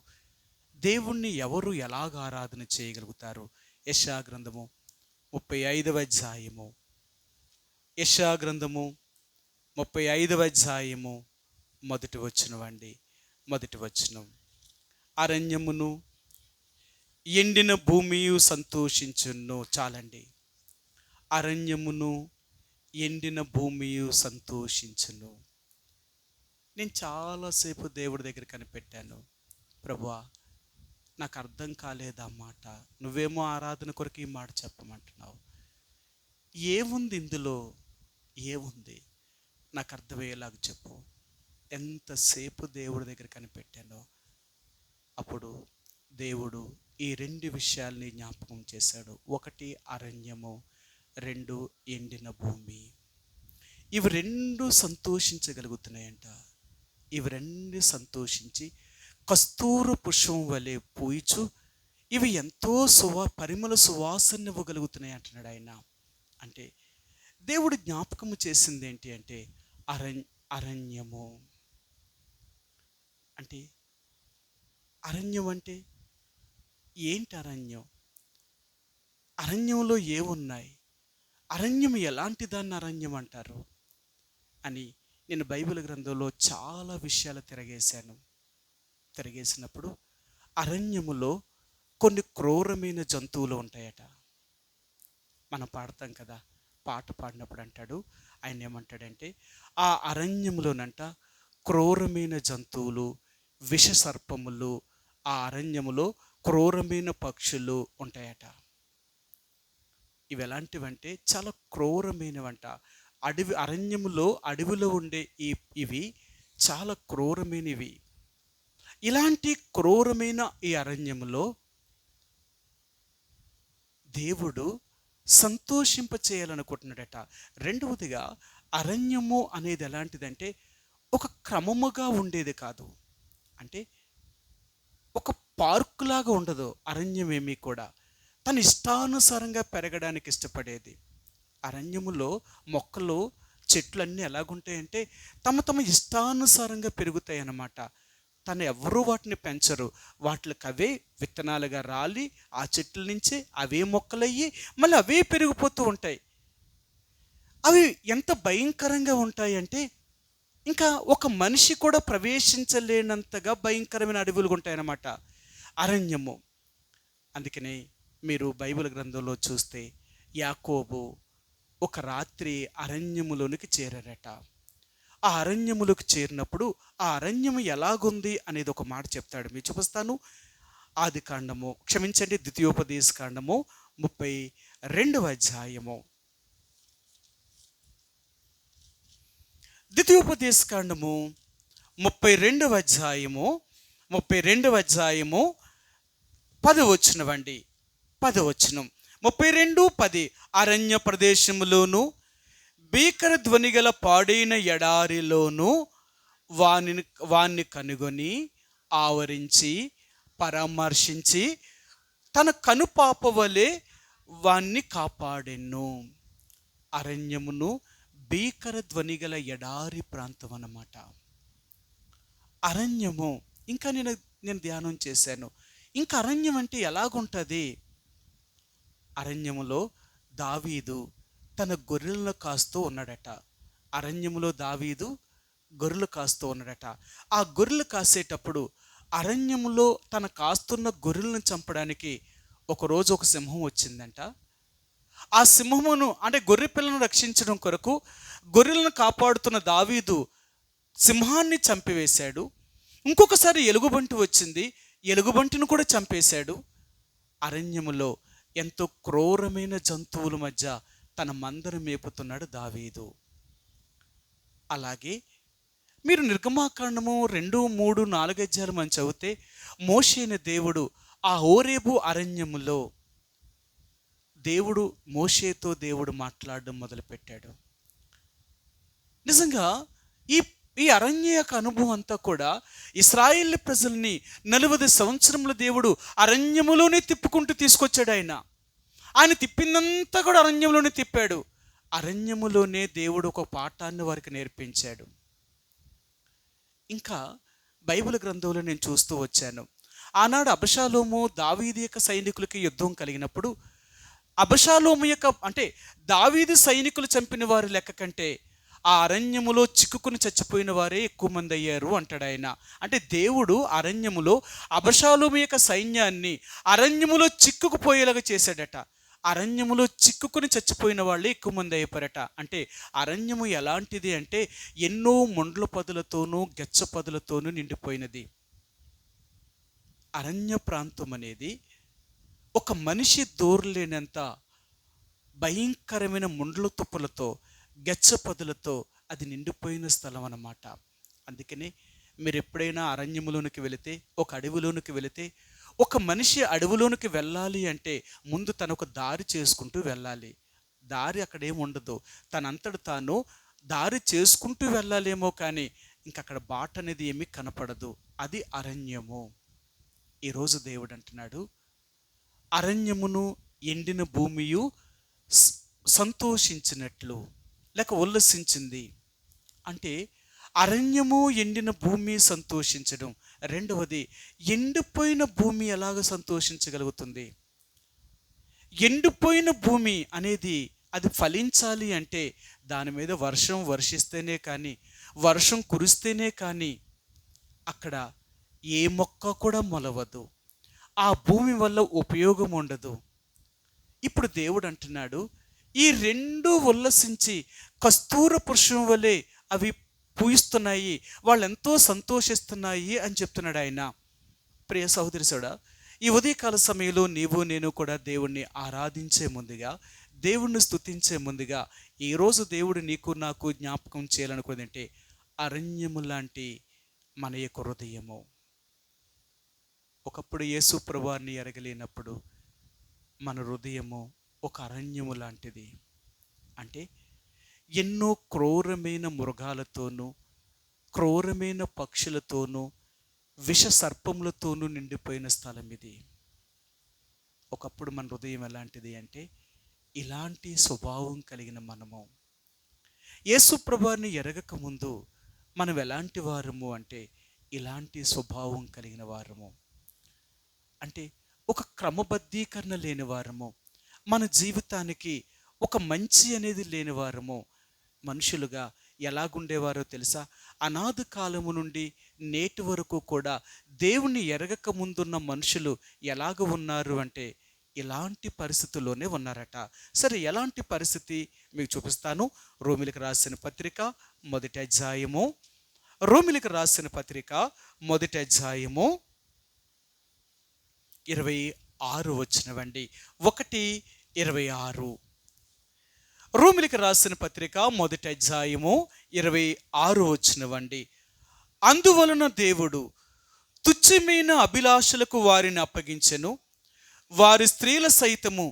దేవుణ్ణి ఎవరు ఎలాగ ఆరాధన చేయగలుగుతారు. యెషయా గ్రంథము 35వ అధ్యాయము, యెషయా గ్రంథము 35వ అధ్యాయము మొదటి వచనం. అరణ్యమును ఎండిన భూమియు సంతోషించును. చాలండి. అరణ్యమును ఎండిన భూమియు సంతోషించును. నేను చాలాసేపు దేవుడి దగ్గర కనిపెట్టాను, ప్రభువా నాకు అర్థం కాలేదు ఆ మాట, నువ్వేమో ఆరాధన కొరకు ఈ మాట చెప్పమంటున్నావు, ఏముంది ఇందులో, ఏముంది నాకు అర్థమయ్యేలాగా చెప్పు. ఎంతసేపు దేవుడి దగ్గర కనిపెట్టానో అప్పుడు దేవుడు ఈ 2 విషయాల్ని జ్ఞాపకం చేశాడు. 1 అరణ్యము, 2 ఎండిన భూమి. ఇవి 2 సంతోషించగలుగుతున్నాయంట. ఇవి 2 సంతోషించి కస్తూర పుష్పం వలె పూయిచు ఇవి ఎంతో పరిమళ సువాసన ఇవ్వగలుగుతున్నాయి అంటున్నాడు ఆయన. అంటే దేవుడు జ్ఞాపకము చేసింది ఏంటి అంటే అరణ్యము. అంటే అరణ్యం అంటే ఏంటి? అరణ్యంలో ఏమున్నాయి? అరణ్యం ఎలాంటి దాన్ని అరణ్యం అంటారు అని నేను బైబిల్ గ్రంథంలో చాలా విషయాలు తిరగేసినప్పుడు అరణ్యములో కొన్ని క్రూరమైన జంతువులు ఉంటాయట. మనం పాడతాం కదా, పాట పాడినప్పుడు అంటాడు ఆయన, ఏమంటాడంటే ఆ అరణ్యములోనంట క్రూరమైన జంతువులు, విష సర్పములు, ఆ అరణ్యములో క్రూరమైన పక్షులు ఉంటాయట. ఇవి ఎలాంటివంటే చాలా క్రూరమైనవంట. అడవిలో ఉండే ఇవి చాలా క్రూరమైనవి. ఇలాంటి క్రూరమైన ఈ అరణ్యములో దేవుడు సంతోషింప చేయాలనుకుంటున్నాడట. రెండవదిగా అరణ్యము అనేది ఎలాంటిదంటే ఒక క్రమముగా ఉండేది కాదు. అంటే ఒక పార్కులాగా ఉండదు అరణ్యం ఏమీ కూడా. తన ఇష్టానుసారంగా పెరగడానికి ఇష్టపడేది. అరణ్యములో మొక్కలు, చెట్లన్నీ ఎలాగుంటాయంటే తమ ఇష్టానుసారంగా పెరుగుతాయి అన్నమాట. తను ఎవరూ వాటిని పెంచరు. వాటికి అవే విత్తనాలుగా రాలి ఆ చెట్ల నుంచి అవే మొక్కలయ్యి మళ్ళీ అవే పెరిగిపోతూ ఉంటాయి. అవి ఎంత భయంకరంగా ఉంటాయి అంటే ఇంకా ఒక మనిషి కూడా ప్రవేశించలేనంతగా భయంకరమైన అడవులు ఉంటాయన్నమాట అరణ్యము. అందుకనే మీరు బైబిల్ గ్రంథంలో చూస్తే యాకోబు ఒక రాత్రి అరణ్యములోనికి చేరారట. ఆ అరణ్యములకు చేరినప్పుడు ఆ అరణ్యము ఎలాగుంది అనేది ఒక మాట చెప్తాడు. మీకు చూపిస్తాను. ద్వితీయోపదేశ కాండము 32వ అధ్యాయము. ద్వితీయోపదేశ కాండము 32వ అధ్యాయము 10 వచనం 10 వచనం 32:10 అరణ్య ప్రదేశములోను భీకర ధ్వని గల పాడైన ఎడారిలోను వాణ్ణి కనుగొని ఆవరించి పరామర్శించి తన కనుపాప వలె వాణ్ణి కాపాడెను. అరణ్యమును భీకర ధ్వని గల ఎడారి ప్రాంతం అన్నమాట. అరణ్యము ఇంకా నేను ధ్యానం చేశాను. ఇంకా అరణ్యం అంటే ఎలాగుంటుంది? అరణ్యములో దావీదు తన గొర్రెలను కాస్తూ ఉన్నాడట. అరణ్యములో దావీదు గొర్రెలు కాస్తూ ఉన్నాడట. ఆ గొర్రెలు కాసేటప్పుడు అరణ్యములో తన కాస్తున్న గొర్రెలను చంపడానికి ఒకరోజు ఒక సింహం వచ్చిందంట. ఆ సింహమును అంటే గొర్రె పిల్లను రక్షించడం కొరకు గొర్రెలను కాపాడుతున్న దావీదు సింహాన్ని చంపివేశాడు. ఇంకొకసారి ఎలుగుబంటి వచ్చింది, ఎలుగుబంటిని కూడా చంపేశాడు. అరణ్యములో ఎంతో క్రూరమైన జంతువుల మధ్య తన మందను మేపుతున్నాడు దావీదు. అలాగే మీరు నిర్గమాకాండము 2, 3, 4 అధ్యాయాలు మనం చదివితే మోషే అయిన దేవుడు ఆ హోరేబు అరణ్యములో మోషేతో మాట్లాడడం మొదలుపెట్టాడు. నిజంగా ఈ అరణ్య యొక్క అనుభవం అంతా కూడా ఇశ్రాయేలు ప్రజల్ని 40 సంవత్సరముల దేవుడు అరణ్యములోనే తిప్పుకుంటూ తీసుకొచ్చాడు. ఆయన తిప్పిందంతా కూడా అరణ్యంలోనే తిప్పాడు. అరణ్యములోనే దేవుడు ఒక పాఠాన్ని వారికి నేర్పించాడు. ఇంకా బైబిల్ గ్రంథంలో నేను చూస్తూ వచ్చాను. ఆనాడు అబషాలోము దావీదు యొక్క సైనికులకి యుద్ధం కలిగినప్పుడు అబషాలోము యొక్క అంటే దావీదు సైనికులు చంపిన వారి లెక్క కంటే ఆ అరణ్యములో చిక్కుకుని చచ్చిపోయిన వారే ఎక్కువ మంది అయ్యారు అంటాడు ఆయన. అంటే దేవుడు అరణ్యములో అబషాలోము యొక్క సైన్యాన్ని అరణ్యములో చిక్కుకుపోయేలాగా చేశాడట. అరణ్యములో చిక్కుకుని చచ్చిపోయిన వాళ్ళే ఎక్కువ మంది అయిపోయారట. అంటే అరణ్యము ఎలాంటిది అంటే ఎన్నో మొండ్ల పొదలతోనూ గెచ్చ పొదలతోనూ నిండిపోయినది. అరణ్య ప్రాంతం అనేది ఒక మనిషి దూరలేనంత భయంకరమైన ముండ్ల తుప్పలతో గెచ్చ పొదలతో అది నిండిపోయిన స్థలం అన్నమాట. అందుకని మీరు ఎప్పుడైనా అరణ్యములోనికి వెళితే, ఒక అడవిలోనికి వెళితే, ఒక మనిషి అడవిలోనికి వెళ్ళాలి అంటే ముందు తను ఒక దారి చేసుకుంటూ వెళ్ళాలి. దారి అక్కడేం ఉండదు, తనంతట తాను దారి చేసుకుంటూ వెళ్ళాలేమో కానీ ఇంకక్కడ బాట అనేది ఏమీ కనపడదు. అది అరణ్యము. ఈరోజు దేవుడు అంటున్నాడు, అరణ్యమును ఎండిన భూమియు సంతోషించినట్లు లేక ఉల్లసించింది. అంటే అరణ్యము ఎండిన భూమి సంతోషించడం. రెండవది, ఎండిపోయిన భూమి ఎలాగ సంతోషించగలుగుతుంది? ఎండిపోయిన భూమి అనేది అది ఫలించాలి అంటే దాని మీద వర్షం వర్షిస్తేనే కానీ, వర్షం కురిస్తేనే కానీ అక్కడ ఏ మొక్క కూడా మొలవదు. ఆ భూమి వల్ల ఉపయోగం ఉండదు. ఇప్పుడు దేవుడు అంటున్నాడు, ఈ రెండు ఉల్లసించి కస్తూర పురుషం వలె అవి పూయిస్తున్నాయి, వాళ్ళు ఎంతో సంతోషిస్తున్నాయి అని చెప్తున్నాడు ఆయన. ప్రియ సహోదరి సోడా, ఈ ఉదయకాల సమయంలో నీవు నేను కూడా దేవుణ్ణి ఆరాధించే ముందుగా, దేవుణ్ణి స్తుతించే ముందుగా ఈరోజు దేవుడు నీకు నాకు జ్ఞాపకం చేయాలనుకున్నదంటే అరణ్యము లాంటి మన యొక్క హృదయము. ఒకప్పుడు యేసు ప్రభువాన్ని ఎరగలేనప్పుడు మన హృదయము ఒక అరణ్యము లాంటిది. అంటే ఎన్నో క్రూరమైన మృగాలతోనూ, క్రూరమైన పక్షులతోనూ, విష సర్పములతోనూ నిండిపోయిన స్థలం ఇది. ఒకప్పుడు మన హృదయం ఎలాంటిది అంటే ఇలాంటి స్వభావం కలిగిన మనము. యేసు ప్రభువాన్ని ఎరగక ముందు మనం ఎలాంటి వారము అంటే ఇలాంటి స్వభావం కలిగిన వారము. అంటే ఒక క్రమబద్ధీకరణ లేని వారము, మన జీవితానికి ఒక మంచి అనేది లేని వారము. మనుషులుగా ఎలాగుండేవారో తెలుసా? అనాది కాలము నుండి నేటి వరకు కూడా దేవుణ్ణి ఎరగక ముందున్న మనుషులు ఎలాగ ఉన్నారు అంటే ఇలాంటి పరిస్థితుల్లోనే ఉన్నారట. సరే, ఎలాంటి పరిస్థితి మీకు చూపిస్తాను. రోమిలికి రాసిన పత్రిక మొదటి అధ్యాయము 26 వచనమండి. 1:26. రోమిలికి రాసిన పత్రిక మొదటి అధ్యాయము 26 వచనమండి. అందువలన దేవుడు తుచ్చమైన అభిలాషలకు వారిని అప్పగించెను. వారి స్త్రీల సైతము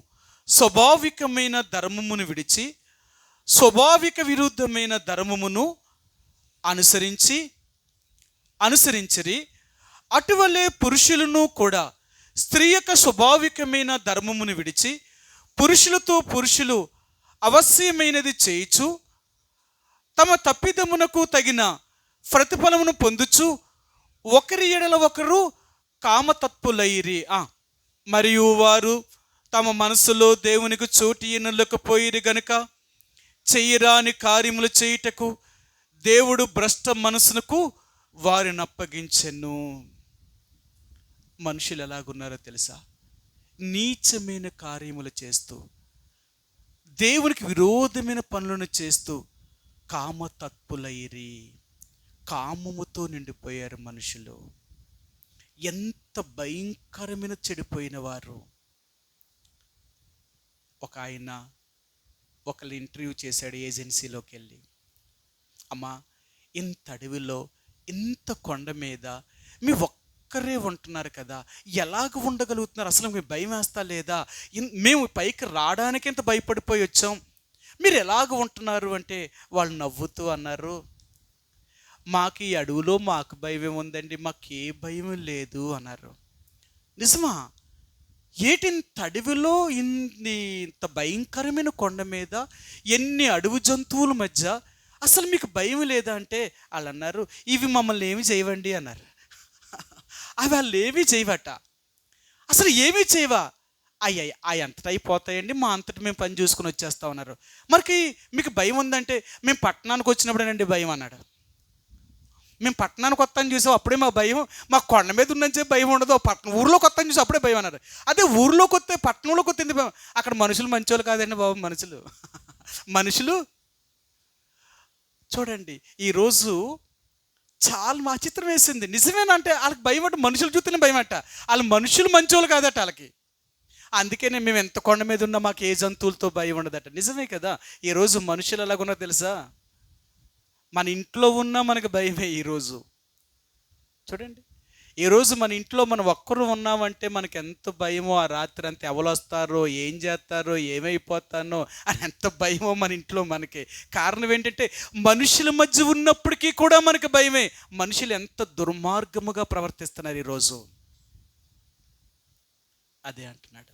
స్వాభావికమైన ధర్మమును విడిచి స్వాభావిక విరుద్ధమైన ధర్మమును అనుసరించిరి. అటువలే పురుషులను కూడా స్త్రీ యొక్క స్వాభావికమైన ధర్మమును విడిచి పురుషులతో పురుషులు అవశ్యమైనది చేయుచు తమ తప్పిదమునకు తగిన ప్రతిఫలమును పొందుచు ఒకరి ఎడల ఒకరు కామతత్పులైరి. మరియు వారు తమ మనసులో దేవునికి చోటు ఇయ్యలేకపోయిరి గనుక చెయ్యరాని కార్యములు చేయుటకు దేవుడు భ్రష్ట మనసునకు వారిని అప్పగించెను. మనుషులు ఎలాగున్నారో తెలుసా? నీచమైన కార్యములు చేస్తూ, దేవునికి విరోధమైన పనులను చేస్తూ కామతత్పులైరి. కామముతో నిండిపోయారు మనుషులు. ఎంత భయంకరమైన చెడిపోయిన వారు. ఆయన ఒకళ్ళు ఇంటర్వ్యూ చేశాడు ఏజెన్సీలోకి వెళ్ళి. అమ్మా, ఇంత అడవిలో ఇంత కొండ మీద మీ ఒక్కరే ఉంటున్నారు కదా, ఎలాగ ఉండగలుగుతున్నారు? అసలు మీకు భయం వేస్తా లేదా? మేము పైకి రావడానికి ఎంత భయపడిపోయి వచ్చాం, మీరు ఎలాగ ఉంటున్నారు అంటే వాళ్ళు నవ్వుతూ అన్నారు, మాకు ఈ అడవిలో మాకు భయం ఉందండి, మాకు ఏ భయం లేదు అన్నారు. నిజమా? ఏటింత అడవిలో ఇంత భయంకరమైన కొండ మీద ఎన్ని అడవి జంతువుల మధ్య అసలు మీకు భయం లేదా అంటే వాళ్ళు అన్నారు, ఇవి మమ్మల్ని ఏమి చేయవండి అన్నారు. అవి వాళ్ళు ఏమీ చేయవట. అసలు ఏమీ చేయవా? అవి అంతటా అయిపోతాయండి, మా అంతటి మేము పని చూసుకుని వచ్చేస్తా ఉన్నారు. మరి మీకు భయం ఉందంటే మేము పట్టణానికి వచ్చినప్పుడేనండి భయం అన్నాడు. మేము పట్టణానికి వస్తాను చూసాం అప్పుడే మా భయం, మా కొండ మీద ఉన్నంచే భయం ఉండదు. ఊర్లోకి వస్తాను చూసి అప్పుడే భయం అన్నారు. అదే ఊర్లోకి వస్తే పట్టణంలోకి వస్తే భయం. అక్కడ మనుషులు మంచోళ్ళు కాదండి బాబు. మనుషులు చూడండి, ఈరోజు చాలా మా చిత్రం వేసింది. నిజమేనంటే వాళ్ళకి భయం అంటే మనుషులు చూస్తేనే భయం అట్ట. వాళ్ళు మనుషులు మంచోళ్ళు కాదట వాళ్ళకి. అందుకనే మేము ఎంత కొండ మీద ఉన్నా మాకు ఏ జంతువులతో భయం ఉండదట. నిజమే కదా? ఈరోజు మనుషులు ఎలాగున్నా తెలుసా? మన ఇంట్లో ఉన్నా మనకు భయమే. ఈరోజు చూడండి, ఈరోజు మన ఇంట్లో మనం ఒక్కరు ఉన్నామంటే మనకు ఎంత భయమో. ఆ రాత్రి అంత ఎవరు వస్తారో, ఏం చేస్తారో, ఏమైపోతానో అని ఎంత భయమో మన ఇంట్లో మనకి. కారణం ఏంటంటే మనుషుల మధ్య ఉన్నప్పటికీ కూడా మనకు భయమే. మనుషులు ఎంత దుర్మార్గముగా ప్రవర్తిస్తున్నారు ఈరోజు. అదే అంటున్నాడు,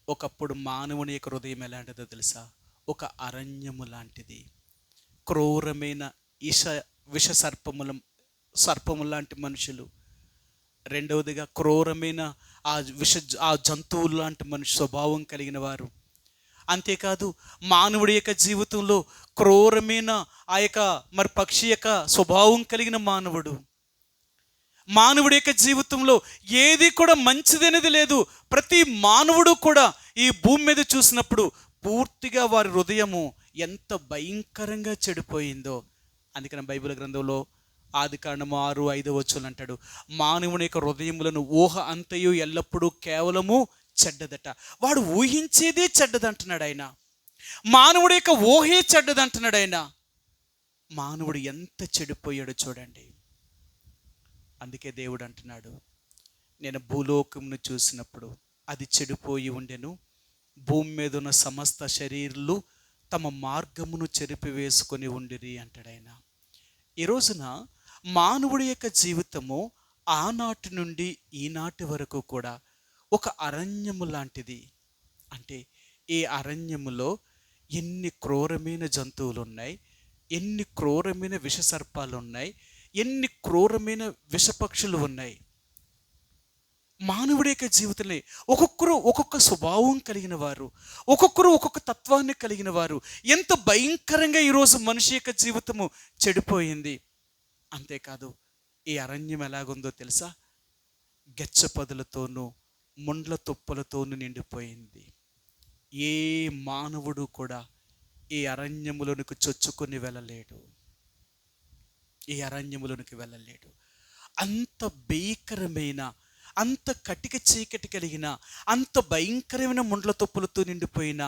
ఒకప్పుడు మానవుని యొక్క హృదయం ఎలాంటిదో తెలుసా? ఒక అరణ్యము లాంటిది. క్రూరమైన విష సర్పము లాంటి మనుషులు. రెండవదిగా క్రూరమైన ఆ జంతువులు లాంటి మనిషి స్వభావం కలిగిన వారు. అంతేకాదు మానవుడి యొక్క జీవితంలో క్రూరమైన ఆ యొక్క పక్షి యొక్క స్వభావం కలిగిన మానవుడి యొక్క జీవితంలో ఏది కూడా మంచిదనేది లేదు. ప్రతి మానవుడు కూడా ఈ భూమి మీద చూసినప్పుడు పూర్తిగా వారి హృదయము ఎంత భయంకరంగా చెడిపోయిందో. అందుకని బైబిల్ గ్రంథంలో ఆదికాండము 6:5 అంటాడు, మానవుని యొక్క హృదయములను ఊహ అంతయు ఎల్లప్పుడూ కేవలము చెడ్డదట. వాడు ఊహించేదే చెడ్డదంటున్నాడు ఆయన. మానవుడి యొక్క ఊహే చెడ్డదంటున్నాడు ఆయన. మానవుడు ఎంత చెడిపోయాడో చూడండి. అందుకే దేవుడు అంటున్నాడు, నేను భూలోకమును చూసినప్పుడు అది చెడిపోయి ఉండెను, భూమి మీద ఉన్న సమస్త శరీరులు తమ మార్గమును చెరిపివేసుకొని ఉండిరి అంటాడు ఆయన. ఈ రోజున మానవుడి యొక్క జీవితము ఆనాటి నుండి ఈనాటి వరకు కూడా ఒక అరణ్యము లాంటిది. అంటే ఈ అరణ్యములో ఎన్ని క్రూరమైన జంతువులు ఉన్నాయి, ఎన్ని క్రూరమైన విషసర్పాలు ఉన్నాయి, ఎన్ని క్రూరమైన విషపక్షులు ఉన్నాయి. మానవుడి యొక్క జీవితంలో ఒక్కొక్కరు ఒక్కొక్క స్వభావం కలిగిన వారు, ఒక్కొక్కరు ఒక్కొక్క తత్వాన్ని కలిగిన వారు. ఎంత భయంకరంగా ఈరోజు మనిషి యొక్క జీవితము చెడిపోయింది. అంతేకాదు ఈ అరణ్యం ఎలాగుందో తెలుసా? గెచ్చపదులతోనూ ముండ్ల తుప్పలతోనూ నిండిపోయింది. ఏ మానవుడు కూడా ఈ అరణ్యములోనికి చొచ్చుకొని వెళ్ళలేడు. ఈ అరణ్యములోనికి వెళ్ళలేడు. అంత భీకరమైన, అంత కటిక చీకటి కలిగిన, అంత భయంకరమైన ముండ్ల తుప్పులతో నిండిపోయిన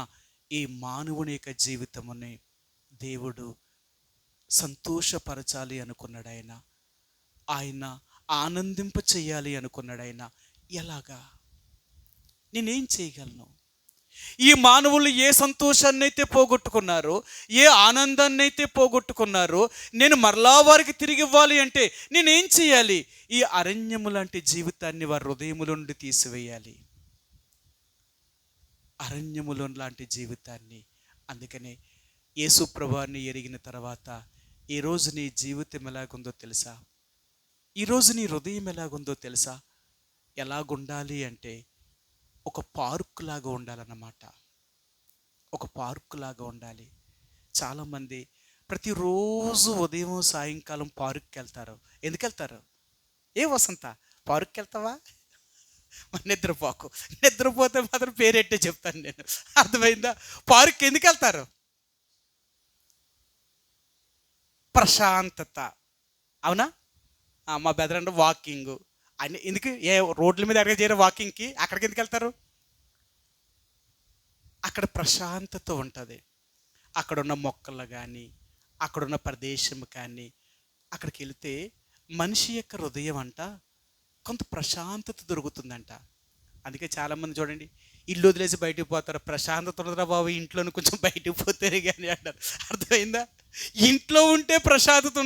ఈ మానవుని యొక్క జీవితముని దేవుడు సంతోషపరచాలి అనుకున్నాడు ఆయన. ఆయన ఆనందింప చెయ్యాలి అనుకున్నాడు. ఆయన ఎలాగా? నేనేం చేయగలను? ఈ మానవులు ఏ సంతోషాన్ని అయితే పోగొట్టుకున్నారో, ఏ ఆనందాన్ని అయితే పోగొట్టుకున్నారో, నేను మరలా వారికి తిరిగి ఇవ్వాలి అంటే నేనేం చేయాలి? ఈ అరణ్యము లాంటి జీవితాన్ని వారి హృదయముల నుండి తీసివేయాలి. అరణ్యములో లాంటి జీవితాన్ని. అందుకనే యేసు ప్రభువుని ఎరిగిన తర్వాత, ఈరోజు నీ జీవితం ఎలాగుందో తెలుసా? ఈరోజు నీ హృదయం ఎలాగుందో తెలుసా? ఎలాగుండాలి అంటే ఒక పార్క్ లాగా ఉండాలన్నమాట. ఒక పార్క్ లాగా ఉండాలి. చాలామంది ప్రతిరోజు ఉదయం సాయంకాలం పార్క్కి వెళ్తారు. ఎందుకు వెళ్తారు? ఏ వసంత, పార్క్కి వెళ్తావా? మరి నిద్రపోకు. నిద్రపోతే మాత్రం పేరెట్టే చెప్తాను నేను. అర్థమైందా? పార్క్ ఎందుకు వెళ్తారు? ప్రశాంతత. అవునా? మా బెదరంటే వాకింగ్ అని. ఎందుకు? ఏ రోడ్ల మీద ఎక్కడికి చేరే వాకింగ్కి? అక్కడికి ఎందుకు వెళ్తారు? అక్కడ ప్రశాంతత ఉంటుంది. అక్కడున్న మొక్కలు కానీ, అక్కడున్న ప్రదేశం కానీ, అక్కడికి వెళితే మనిషి యొక్క హృదయం అంట కొంత ప్రశాంతత దొరుకుతుందంట. అందుకే చాలామంది చూడండి, ఇల్లు వదిలేసి బయటకు పోతారు. ప్రశాంతత ఉండదురా బాబు, ఇంట్లోనే కొంచెం బయటకు పోతారు కానీ అంటారు. అర్థమైందా? ఇంట్లో ఉంటే ప్రశాంతత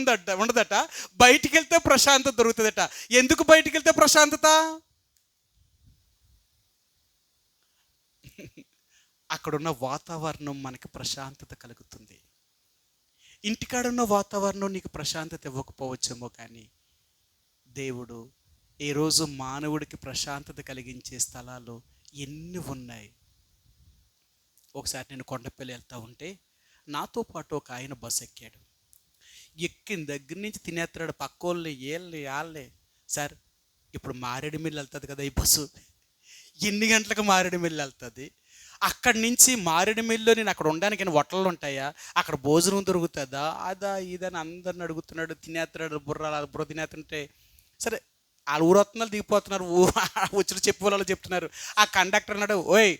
ఉండదట, బయటికి వెళ్తే ప్రశాంతత దొరుకుతుందట. ఎందుకు బయటికి వెళ్తే ప్రశాంతత? అక్కడున్న వాతావరణం మనకి ప్రశాంతత కలుగుతుంది. ఇంటికాడున్న వాతావరణం నీకు ప్రశాంతత ఇవ్వకపోవచ్చేమో, కానీ దేవుడు ఏ రోజు మానవుడికి ప్రశాంతత కలిగించే స్థలాలు ఎన్ని ఉన్నాయి. ఒకసారి నేను కొండపల్లి వెళ్తూ ఉంటే నాతో పాటు ఒక ఆయన బస్సు ఎక్కాడు. ఎక్కిన దగ్గర నుంచి తినేస్తున్నాడు పక్కోళ్ళని, వాళ్ళే. సార్, ఇప్పుడు మారేడుమిల్లి వెళ్తుంది కదా ఈ బస్సు, ఎన్ని గంటలకు మారేడుమిల్లి వెళ్తుంది? అక్కడి నుంచి మారేడుమిల్లిలో నేను అక్కడ ఉండడానికి హోటళ్ళు ఉంటాయా? అక్కడ భోజనం దొరుకుతుందా? అదా ఇదని అందరిని అడుగుతున్నాడు. తినేస్తున్నాడు, బుర్ర తినేస్తుంటే సరే వాళ్ళ ఊరొత్తున్నారు, దిగిపోతున్నారు. వచ్చిన చెప్పి వాళ్ళు చెప్తున్నారు. ఆ కండక్టర్ అన్నాడు, ఓయ్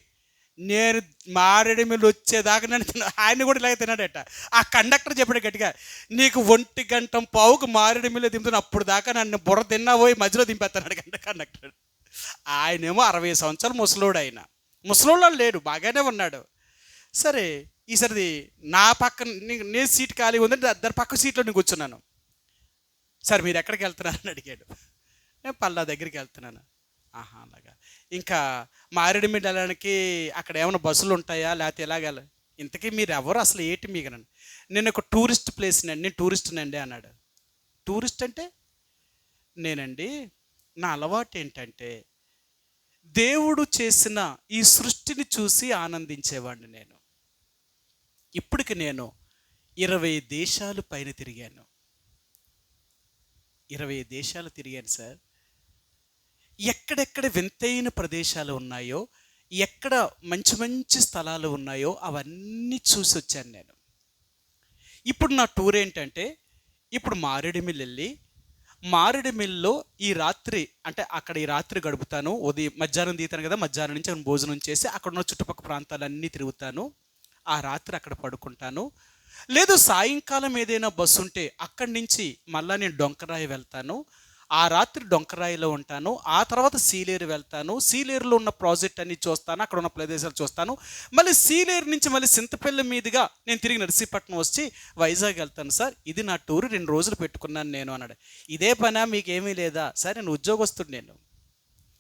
నేను మారేడుమిల్లి వచ్చేదాకా నన్ను ఆయన కూడా ఇలాగే తిన్నాడట. ఆ కండక్టర్ చెప్పాడు గట్టిగా, నీకు 1:15 మారేడుమిల్లి దింపుతున్నా, అప్పుడు దాకా నన్ను బుర్ర తిన్నావోయి మధ్యలో దింపేస్తున్నాడు కండక్టర్. ఆయనేమో 60 సంవత్సరాలు ముసలోడు. ఆయన ముసలోళ్ళు లేడు, బాగానే ఉన్నాడు. సరే ఈసారి నా పక్కన నేను సీట్ ఖాళీ ఉంది, దాని పక్క సీట్లో నేను కూర్చున్నాను. సార్ మీరు ఎక్కడికి వెళ్తున్నారని అడిగాడు. నేను పల్లా దగ్గరికి వెళ్తున్నాను. ఆహా, అలాగా. ఇంకా మారేడుమిల్లి వెళ్ళడానికి అక్కడ ఏమైనా బస్సులు ఉంటాయా, లేకపోతే ఎలాగ? ఇంతకీ మీరు ఎవరు, అసలు ఏంటి మీకు? నేను ఒక టూరిస్ట్ ప్లేస్ నండి, నేను టూరిస్ట్నండి అన్నాడు. టూరిస్ట్ అంటే? నేనండి, నా అలవాటు ఏంటంటే దేవుడు చేసిన ఈ సృష్టిని చూసి ఆనందించేవాడిని నేను. ఇప్పటికి నేను 20 దేశాలు పైన తిరిగాను. 20 దేశాలు తిరిగాను సార్. ఎక్కడెక్కడ వింతైన ప్రదేశాలు ఉన్నాయో, ఎక్కడ మంచి మంచి స్థలాలు ఉన్నాయో అవన్నీ చూసి వచ్చాను నేను. ఇప్పుడు నా టూర్ ఏంటంటే, ఇప్పుడు మారేడుమిల్లి వెళ్ళి మారేడుమిల్లిలో ఈ రాత్రి, అంటే అక్కడ ఈ రాత్రి గడుపుతాను. ఉదయం మధ్యాహ్నం దిగుతాను కదా, మధ్యాహ్నం నుంచి అక్కడ భోజనం చేసి అక్కడ ఉన్న చుట్టుపక్కల ప్రాంతాలన్నీ తిరుగుతాను. ఆ రాత్రి అక్కడ పడుకుంటాను. లేదు సాయంకాలం ఏదైనా బస్సు ఉంటే అక్కడి నుంచి మళ్ళీ నేను డొంకరాయి వెళ్తాను. ఆ రాత్రి డొంకరాయిలో ఉంటాను. ఆ తర్వాత సీలేరు వెళ్తాను. సీలేరులో ఉన్న ప్రాజెక్ట్ అన్ని చూస్తాను, అక్కడ ఉన్న ప్రదేశాలు చూస్తాను. మళ్ళీ సీలేరు నుంచి మళ్ళీ సింతపల్లి మీదుగా నేను తిరిగి నర్సీపట్నం వచ్చి వైజాగ్ వెళ్తాను. సార్ ఇది నా టూరు, 2 రోజులు పెట్టుకున్నాను నేను అన్నాడు. ఇదే పనా, మీకేమీ లేదా? సార్ నేను ఉద్యోగస్తుడు,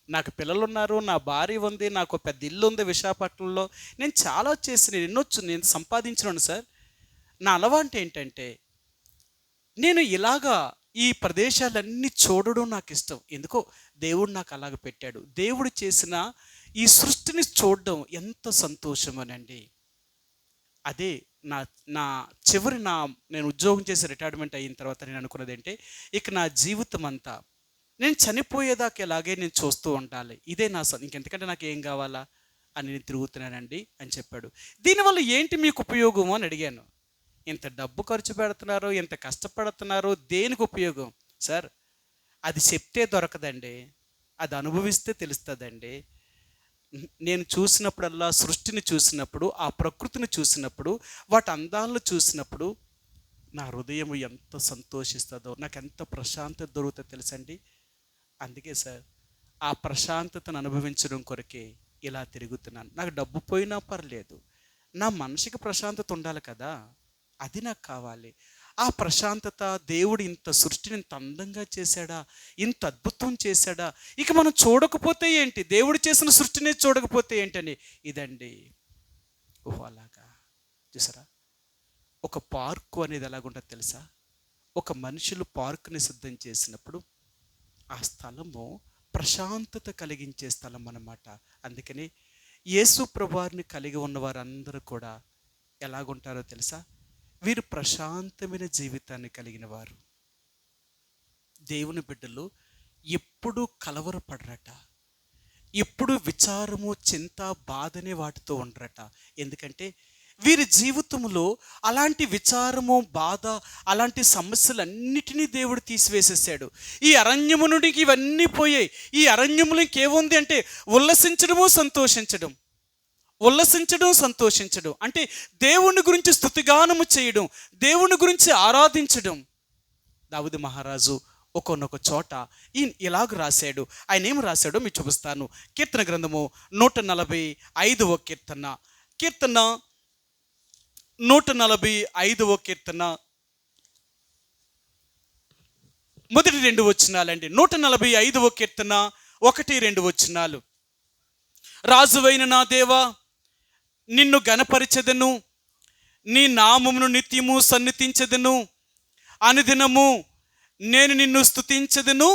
నాకు పిల్లలు ఉన్నారు, నా భార్య ఉంది, నాకు పెద్ద ఇల్లు ఉంది విశాఖపట్నంలో, నేను చాలా చేసి నేను సంపాదించినాను సార్. నా అలవాటు ఏంటంటే నేను ఇలాగా ఈ ప్రదేశాలన్నీ చూడడం నాకు ఇష్టం. ఎందుకో దేవుడు నాకు అలాగ పెట్టాడు. దేవుడు చేసిన ఈ సృష్టిని చూడడం ఎంత సంతోషమోనండి. అదే నా నా చివరి నేను ఉద్యోగం చేసి రిటైర్మెంట్ అయిన తర్వాత నేను అనుకున్నది ఏంటంటే, ఇక నా జీవితం అంతా నేను చనిపోయేదాకా ఇలాగే నేను చూస్తూ ఉండాలి. ఇదే నా ఇంకెంతకంటే నాకు ఏం కావాలా అని నేను తిరుగుతున్నానండి అని చెప్పాడు. దీనివల్ల ఏంటి మీకు ఉపయోగము అని అడిగాను. ఇంత డబ్బు ఖర్చు పెడుతున్నారు, ఇంత కష్టపడుతున్నారు, దేనికి ఉపయోగం? సార్ అది చెప్తే దొరకదండి, అది అనుభవిస్తే తెలుస్తుందండి. నేను చూసినప్పుడల్లా, సృష్టిని చూసినప్పుడు, ఆ ప్రకృతిని చూసినప్పుడు, వాటి అందాలను చూసినప్పుడు నా హృదయం ఎంత సంతోషిస్తుందో, నాకు ఎంత ప్రశాంతత దొరుకుతుందో తెలుసండి. అందుకే సార్ ఆ ప్రశాంతతను అనుభవించడం కొరకే ఇలా తిరుగుతున్నాను. నాకు డబ్బు పోయినా పర్లేదు, నా మనసుకి ప్రశాంతత ఉండాలి కదా, అది నాకు కావాలి. ఆ ప్రశాంతత, దేవుడు ఇంత సృష్టిని ఇంత అందంగా చేశాడా, ఇంత అద్భుతం చేశాడా, ఇక మనం చూడకపోతే ఏంటి, దేవుడు చేసిన సృష్టినే చూడకపోతే ఏంటని ఇదండి. ఓహో అలాగా. చూసారా, ఒక పార్కు అనేది ఎలాగుంటుందో తెలుసా? ఒక మనుషులు పార్కుని సిద్ధం చేసినప్పుడు ఆ స్థలము ప్రశాంతత కలిగించే స్థలం అన్నమాట. అందుకని యేసు ప్రభువారిని కలిగి ఉన్న వారందరూ కూడా ఎలాగుంటారో తెలుసా? వీరు ప్రశాంతమైన జీవితాన్ని కలిగిన వారు. దేవుని బిడ్డలు ఎప్పుడూ కలవరపడరట, ఎప్పుడు విచారము, చింత, బాధనే వాటితో ఉండరట. ఎందుకంటే వీరి జీవితంలో అలాంటి విచారము, బాధ, అలాంటి సమస్యలన్నిటినీ దేవుడు తీసివేసేసాడు. ఈ అరణ్యము నుండి ఇవన్నీ పోయాయి. ఈ అరణ్యములో ఇంకేముంది అంటే ఉల్లసించడము, సంతోషించడం. ఉల్లసించడం, సంతోషించడం అంటే దేవుని గురించి స్తుతిగానము చేయడం, దేవుని గురించి ఆరాధించడం. దావీదు మహారాజు ఒక్కొక్క చోట ఇలాగ రాశాడు. ఆయన ఏం రాశాడో మీకు చూపిస్తాను. కీర్తన గ్రంథము 145వ కీర్తన, కీర్తన 145వ కీర్తన మొదటి 2 వచనాలండి. 145వ కీర్తన 1-2 వచనాలు. రాజువైన నా దేవా, నిన్ను గణపరిచెదను, నీ నామమును నిత్యము సన్నిధించెదను. అనుదినము నేను నిన్ను స్తుతించెదను,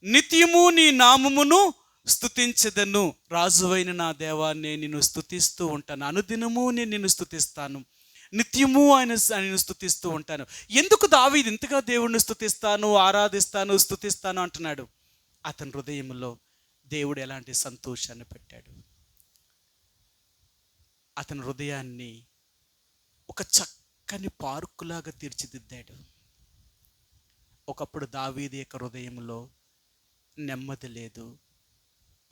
నిత్యము నీ నామమును స్తుతించెదను. రాజువైన నా దేవా, నేను నిన్ను స్తుతిస్తూ ఉంటాను. అనుదినము నేను నిన్ను స్తుతిస్తాను, నిత్యము ఆయన స్తుతిస్తూ ఉంటాను. ఎందుకు దావీదు ఇంతగా దేవుణ్ణి స్తుతిస్తాను, ఆరాధిస్తాను, స్తుతిస్తాను అంటున్నాడు? అతని హృదయంలో దేవుడు ఎలాంటి సంతోషాన్ని పెట్టాడు. అతని హృదయాన్ని ఒక చక్కని పార్కులాగా తీర్చిదిద్దాడు. ఒకప్పుడు దావీదు యొక్క హృదయంలో నెమ్మది లేదు,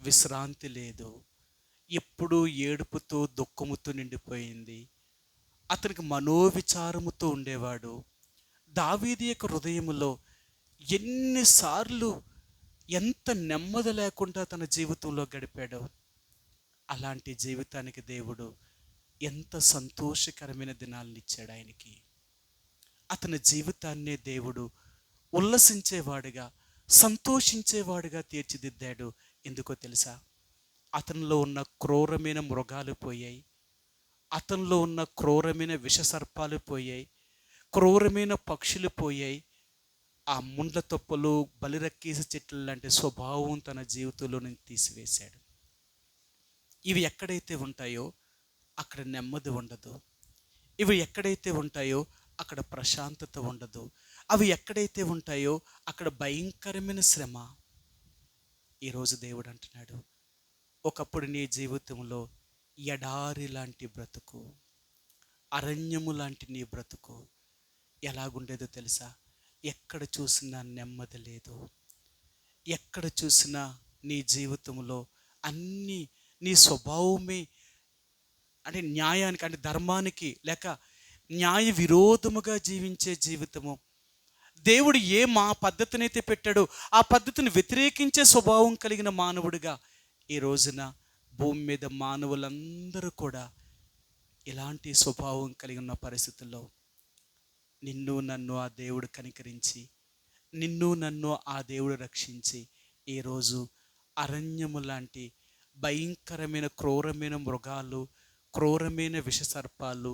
విశ్రాంతి లేదు, ఎప్పుడూ ఏడుపుతో, దుఃఖముతో నిండిపోయింది. అతనికి మనోవిచారముతో ఉండేవాడు. దావీదు యొక్క హృదయంలో ఎన్నిసార్లు ఎంత నెమ్మది లేకుండా తన జీవితంలో గడిపాడో. అలాంటి జీవితానికి దేవుడు ఎంత సంతోషకరమైన దినాలను ఇచ్చాడు ఆయనకి. అతని జీవితాన్నే దేవుడు ఉల్లసించేవాడుగా, సంతోషించేవాడుగా తీర్చిదిద్దాడు. ఎందుకో తెలుసా? అతనిలో ఉన్న క్రూరమైన మృగాలు పోయాయి, అతనిలో ఉన్న క్రూరమైన విషసర్పాలు పోయాయి, క్రూరమైన పక్షులు పోయాయి. ఆ ముండ్ల తొప్పలు, బలిరక్కీస చెట్లు లాంటి స్వభావం తన జీవితంలో నుంచి తీసివేశాడు. ఇవి ఎక్కడైతే ఉంటాయో అక్కడ నెమ్మది ఉండదు. ఇవి ఎక్కడైతే ఉంటాయో అక్కడ ప్రశాంతత ఉండదు. అవి ఎక్కడైతే ఉంటాయో అక్కడ భయంకరమైన శ్రమ. ఈరోజు దేవుడు అంటున్నాడు, ఒకప్పుడు నీ జీవితంలో ఎడారి లాంటి బ్రతుకు, అరణ్యము లాంటి నీ బ్రతుకు ఎలాగుండేదో తెలుసా? ఎక్కడ చూసినా నెమ్మది లేదు, ఎక్కడ చూసినా నీ జీవితంలో అన్నీ నీ స్వభావమే అంటే న్యాయానికి, అంటే ధర్మానికి లేక న్యాయ విరోధముగా జీవించే జీవితము. దేవుడు మా పద్ధతినైతే పెట్టాడో ఆ పద్ధతిని వ్యతిరేకించే స్వభావం కలిగిన మానవుడిగా ఈ రోజున భూమి మీద మానవులందరూ కూడా ఇలాంటి స్వభావం కలిగి ఉన్న పరిస్థితుల్లో నిన్ను నన్ను ఆ దేవుడు కనికరించి, నిన్ను నన్ను ఆ దేవుడు రక్షించి ఈరోజు అరణ్యము లాంటి భయంకరమైన క్రూరమైన మృగాలు, క్రూరమైన విషసర్పాలు,